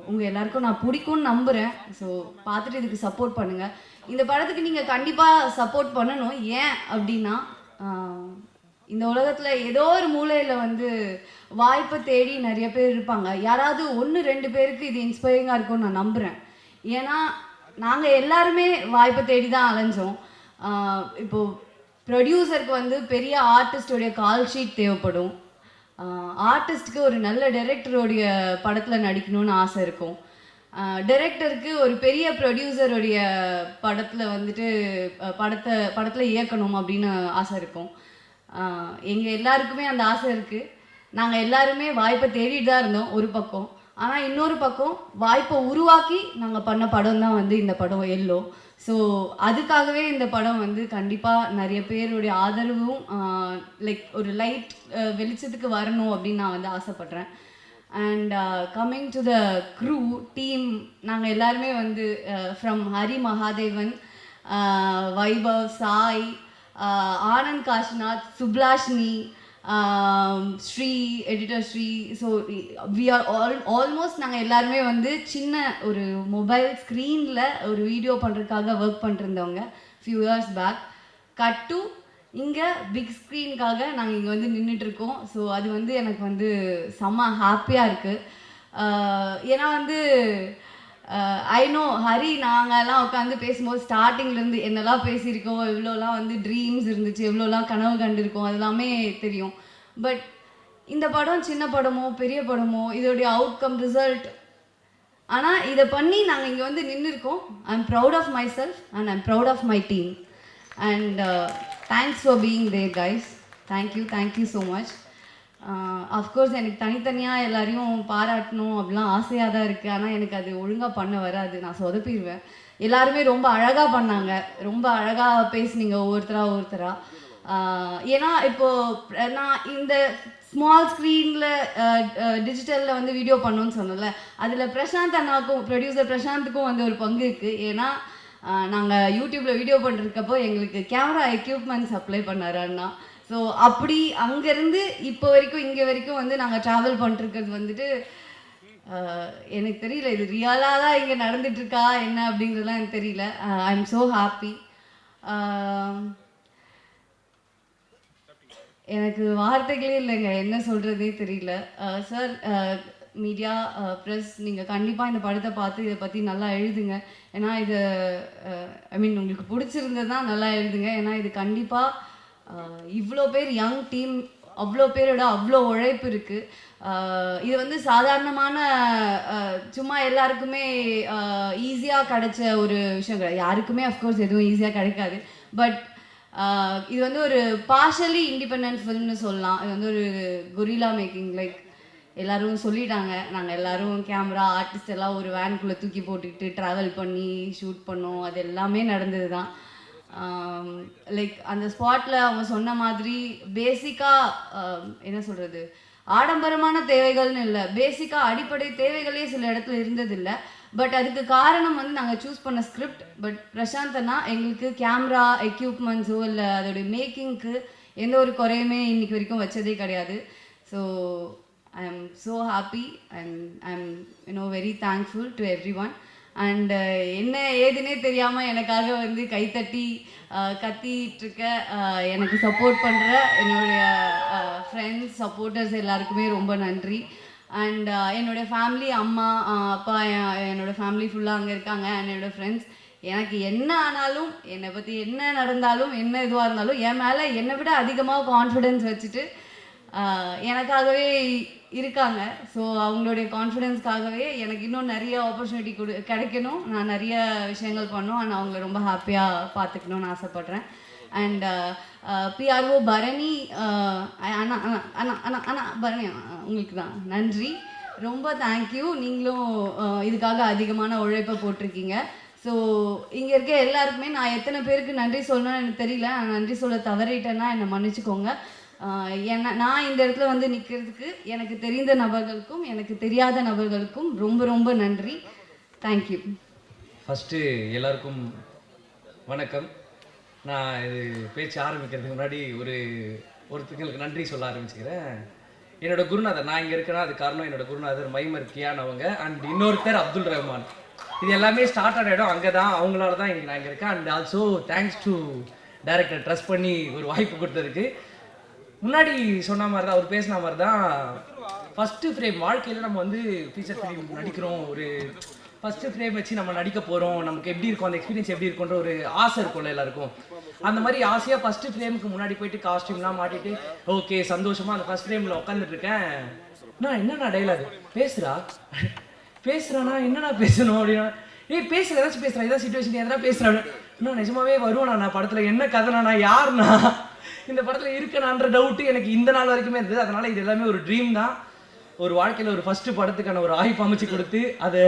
உங்கள் எல்லாருக்கும் நான் பிடிக்கும்னு நம்புகிறேன். ஸோ பார்த்துட்டு இதுக்கு சப்போர்ட் பண்ணுங்கள். இந்த படத்துக்கு நீங்கள் கண்டிப்பாக சப்போர்ட் பண்ணணும். ஏன் அப்படின்னா, இந்த உலகத்தில் ஏதோ ஒரு மூலையில் வந்து வாய்ப்பை தேடி நிறைய பேர் இருப்பாங்க. யாராவது 1-2 பேருக்கு இது இன்ஸ்பைரிங்காக இருக்கும்னு நான் நம்புகிறேன். ஏன்னா நாங்கள் எல்லாருமே வாய்ப்பை தேடி தான் அலைஞ்சோம். இப்போது ப்ரொடியூசருக்கு வந்து பெரிய ஆர்டிஸ்டோடைய கால் ஷீட் தேவைப்படும். ஆர்டிஸ்ட்டுக்கு ஒரு நல்ல டைரக்டருடைய படத்தில் நடிக்கணும்னு ஆசை இருக்கும். டைரக்டருக்கு ஒரு பெரிய ப்ரொடியூசருடைய படத்தில் வந்துட்டு படத்தில் இயக்கணும் அப்படின்னு ஆசை இருக்கும். எங்கள் எல்லாருக்குமே அந்த ஆசை இருக்குது. நாங்கள் எல்லாருமே வாய்ப்பை தேடிட்டு தான் இருந்தோம் ஒரு பக்கம். ஆனால் இன்னொரு பக்கம் வாய்ப்பை உருவாக்கி நாங்கள் பண்ண படம் தான் வந்து இந்த படம் எல்லோ. ஸோ அதுக்காகவே இந்த படம் வந்து கண்டிப்பாக நிறைய பேருடைய ஆதரவும் லைக் ஒரு லைட் வெளிச்சத்துக்கு வரணும் அப்படின்னு நான் வந்து ஆசைப்பட்றேன். And coming to the crew team, நாங்கள் எல்லாருமே வந்து from Hari Mahadevan, Vaibhav, Sai, Anand Kashinath, Suplashini, Sri, editor Sri. So we are almost நாங்கள் எல்லாருமே வந்து சின்ன ஒரு மொபைல் ஸ்க்ரீனில் ஒரு வீடியோ பண்ணுறதுக்காக ஒர்க் பண்ணிருந்தவங்க few years back. Cut to இங்கே பிக் ஸ்க்ரீனுக்காக நாங்கள் இங்கே வந்து நின்றுட்டுருக்கோம். ஸோ அது வந்து எனக்கு வந்து செம்ம ஹாப்பியாக இருக்குது. ஏன்னா வந்து ஐ நோ ஹரி, நாங்கள்லாம் உட்காந்து பேசும்போது ஸ்டார்டிங்லேருந்து என்னெல்லாம் பேசியிருக்கோம், எவ்வளோலாம் வந்து ட்ரீம்ஸ் இருந்துச்சு, எவ்வளோலாம் கனவு கண்டிருக்கோம், அதெல்லாமே தெரியும். பட் இந்த படம் சின்ன படமோ பெரிய படமோ இதோடைய அவுட்கம், ரிசல்ட், ஆனால் இதை பண்ணி நாங்கள் இங்கே வந்து நின்றுருக்கோம். I am proud of myself and I am proud of my team. And thanks for being there guys. Thank you so much. Of course எனக்கு தனித்தனியாக எல்லாரையும் பாராட்டணும் அப்படிலாம் ஆசையாக தான் இருக்குது. ஆனால் எனக்கு அது ஒழுங்காக பண்ண வராது, நான் சொதப்பிடுவேன். எல்லாருமே ரொம்ப அழகாக பண்ணாங்க, ரொம்ப அழகாக பேசுனீங்க ஒவ்வொருத்தராக. ஏன்னா இப்போது நான் இந்த ஸ்மால் ஸ்க்ரீனில் டிஜிட்டலில் வந்து வீடியோ பண்ணணும்னு சொன்னல, அதில் பிரசாந்த் அண்ணாவுக்கும், ப்ரொடியூசர் பிரசாந்துக்கும் வந்து ஒரு பங்கு இருக்குது. ஏன்னா நாங்கள் யூடியூப்பில் வீடியோ பண்ணிருக்கப்போ எங்களுக்கு கேமரா எக்யூப்மெண்ட்ஸ் அப்ளை பண்ணார் அண்ணா. ஸோ அப்படி அங்கேருந்து இப்போ வரைக்கும் இங்கே வரைக்கும் வந்து நாங்கள் ட்ராவல் பண்ணிருக்கிறது வந்துட்டு எனக்கு தெரியல, இது ரியலாக தான் இங்கே நடந்துட்டுருக்கா என்ன அப்படிங்கிறதுலாம் எனக்கு தெரியல. I am so happy. எனக்கு வார்த்தைகளே இல்லைங்க, என்ன சொல்கிறதே தெரியல. சார், மீடியா, ப்ரெஸ், நீங்கள் கண்டிப்பாக இந்த படத்தை பார்த்து இதை பற்றி நல்லா எழுதுங்க. ஏன்னா இது ஐ மீன் உங்களுக்கு பிடிச்சிருந்தது தான் நல்லா எழுதுங்க. ஏன்னா இது கண்டிப்பாக இவ்வளோ பேர் யங் டீம், அவ்வளோ பேரோட அவ்வளோ உழைப்பு இருக்குது. இது வந்து சாதாரணமான சும்மா எல்லாருக்குமே ஈஸியாக கிடைச்ச ஒரு விஷயம் கிடையாது. யாருக்குமே அஃப்கோர்ஸ் எதுவும் ஈஸியாக கிடைக்காது. பட் இது வந்து ஒரு பார்ஷலி இண்டிபெண்ட் ஃபில்ம்னு சொல்லலாம். இது வந்து ஒரு கொரில்லா மேக்கிங். லைக் எல்லோரும் சொல்லிட்டாங்க, நாங்கள் எல்லோரும் கேமரா ஆர்டிஸ்ட் எல்லாம் ஒரு வேனுக்குள்ளே தூக்கி போட்டுக்கிட்டு ட்ராவல் பண்ணி ஷூட் பண்ணோம். அது எல்லாமே நடந்தது தான். லைக் அந்த ஸ்பாட்டில் அவங்க சொன்ன மாதிரி பேசிக்காக என்ன சொல்கிறது, ஆடம்பரமான தேவைகள்னு இல்லை, பேசிக்காக அடிப்படை தேவைகளே சில இடத்துல இருந்ததில்லை. பட் அதுக்கு காரணம் வந்து நாங்கள் சூஸ் பண்ண ஸ்கிரிப்ட். பட் பிரசாந்த் அண்ணா எங்களுக்கு கேமரா எக்யூப்மெண்ட்ஸோ இல்லை அதோடைய மேக்கிங்க்கு எந்த ஒரு குறையுமே இன்றைக்கி வரைக்கும் வச்சதே கிடையாது. So I am so happy and I am very thankful to every one. And என்ன ஏதுன்னே தெரியாமல் எனக்காக வந்து கைத்தட்டி கத்திகிட்ருக்க எனக்கு சப்போர்ட் பண்ணுற என்னுடைய ஃப்ரெண்ட்ஸ், சப்போர்ட்டர்ஸ் எல்லாருக்குமே ரொம்ப நன்றி. அண்ட் என்னோடய ஃபேமிலி, அம்மா, அப்பா, என்னோடய ஃபேமிலி ஃபுல்லாக அங்கே இருக்காங்க. அண்ட் என்னோடய ஃப்ரெண்ட்ஸ், எனக்கு என்ன ஆனாலும், என்னை பற்றி என்ன நடந்தாலும், என்ன இதுவாக இருந்தாலும் என் மேலே என்னை விட அதிகமாக கான்ஃபிடென்ஸ் வச்சுட்டு எனக்காகவே இருக்காங்க. ஸோ அவங்களுடைய கான்ஃபிடென்ஸ்க்காகவே எனக்கு இன்னும் நிறைய ஆப்பர்ச்சுனிட்டி கிடைக்கணும், நான் நிறைய விஷயங்கள் பண்ணணும். அண்ட் அவங்கள ரொம்ப ஹாப்பியாக பார்த்துக்கணுன்னு ஆசைப்பட்றேன். அண்ட் பிஆர்ஓ பரணி அண்ணா அண்ணா அண்ணா அண்ணா அண்ணா பரணி உங்களுக்கு தான் நன்றி, ரொம்ப தேங்க்யூ. நீங்களும் இதுக்காக அதிகமான உழைப்பை போட்டிருக்கீங்க. ஸோ இங்கே இருக்க எல்லாருக்குமே நான் எத்தனை பேருக்கு நன்றி சொல்லணும்னு எனக்கு தெரியல. நான் நன்றி சொல்ல தவறிட்டேன்னா என்னை மன்னிச்சுக்கோங்க. நான் இந்த இடத்துல வந்து நிற்கிறதுக்கு எனக்கு தெரிந்த நபர்களுக்கும் எனக்கு தெரியாத நபர்களுக்கும் ரொம்ப ரொம்ப நன்றி. தேங்க்யூ. ஃபஸ்ட்டு எல்லாருக்கும் வணக்கம். நான் இது பேச்சு ஆரம்பிக்கிறதுக்கு முன்னாடி ஒருத்தங்களுக்கு நன்றி சொல்ல ஆரம்பிச்சுக்கிறேன். என்னோடய குருநாதர், நான் இங்கே இருக்கேன்னா அது காரணம் என்னோடய குருநாதர் மைமர் கியானவங்க. அண்ட் இன்னொருத்தர் அப்துல் ரஹ்மான். இது எல்லாமே ஸ்டார்ட் ஆன இடம் அங்கே தான், அவங்களால தான் இங்கே நான் இங்கே இருக்கேன். And also thanks to director trust பண்ணி ஒரு வாய்ப்பு கொடுத்ததுக்கு. முன்னாடி சொன்ன மாதிரி தான், அவர் பேசின மாதிரி தான், ஃபஸ்ட்டு ஃப்ரேம் வாழ்க்கையில் நம்ம வந்து ஃபீச்சர் ஃபிலிம் நடிக்கிறோம், ஒரு ஃபஸ்ட்டு ஃப்ரேம் வச்சு நம்ம நடிக்க போகிறோம், நமக்கு எப்படி இருக்கும், அந்த எக்ஸ்பீரியன்ஸ் எப்படி இருக்குன்ற ஒரு ஆசை இருக்கும்ல எல்லாருக்கும். அந்த மாதிரி ஆசையாக ஃபஸ்ட்டு ஃப்ரேமுக்கு முன்னாடி போயிட்டு காஸ்டியூம்லாம் மாட்டிட்டு ஓகே சந்தோஷமாக அந்த ஃபஸ்ட் ஃப்ரேமில் உட்காந்துட்ருக்கேன். நான் என்னண்ணா டைலாக் பேசுகிறானா என்னண்ணா பேசணும் அப்படின்னா, பேசுகிற ஏதாச்சும் பேசுகிறேன், ஏதாவது சுச்சுவேஷன் எதனா பேசுகிறேன். இன்னும் நிஜமாவே வருவேண்ணா நான் படத்தில், என்ன கதைனா யாருண்ணா இந்த படத்தில் இருக்கணான்ற டவுட்டு எனக்கு இந்த நாள் வரைக்குமே இருந்தது. அதனால் இது எல்லாமே ஒரு ட்ரீம் தான். ஒரு வாழ்க்கையில் ஒரு ஃபஸ்ட்டு படத்துக்கான ஒரு வாய்ப்பு அமைச்சு கொடுத்து அதை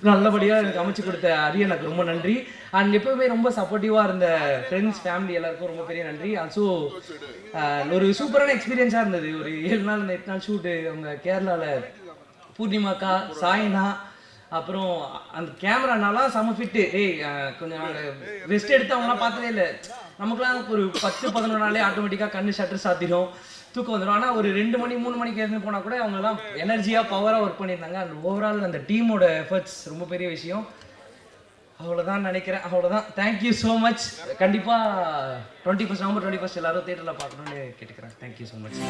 நல்லபடியாக எனக்கு அமைச்சு கொடுத்த அரிய எனக்கு ரொம்ப நன்றி. அண்ட் எப்போவுமே ரொம்ப சப்போர்ட்டிவாக இருந்த ஃப்ரெண்ட்ஸ், ஃபேமிலி எல்லாருக்கும் ரொம்ப பெரிய நன்றி. ஆல்சோ ஒரு சூப்பரான எக்ஸ்பீரியன்ஸாக இருந்தது. ஒரு 7 நாள் 8 நாள் ஷூட்டு. அவங்க கேரளாவில் பூர்ணிமாக்கா, சாய்னா, அப்புறம் அந்த கேமரானாலாம் செம ஃபிட்டு. கொஞ்சம் ரெஸ்ட் எடுத்து அவங்களாம் பார்த்ததே இல்லை. நமக்குலாம் ஒரு 10-11 நாளே ஆட்டோமேட்டிக்காக கண்ணு ஷட்டர் சாத்திடும், தூக்கம் வந்துடும். ஆனால் ஒரு 2 மணி 3 மணிக்கு இருந்து போனால் கூட அவங்கெல்லாம் எனர்ஜியாக பவராக ஒர்க் பண்ணியிருந்தாங்க. அண்ட் ஓவரால் அந்த டீமோட எஃபர்ட்ஸ் ரொம்ப பெரிய விஷயம். அவ்வளோதான் நினைக்கிறேன். அவ்வளோதான். Thank you so much. கண்டிப்பாக 21 நவம்பர் 21 எல்லாரும் தேட்டரில் பார்க்கணுன்னு கேட்டுக்கிறேன். Thank you so much.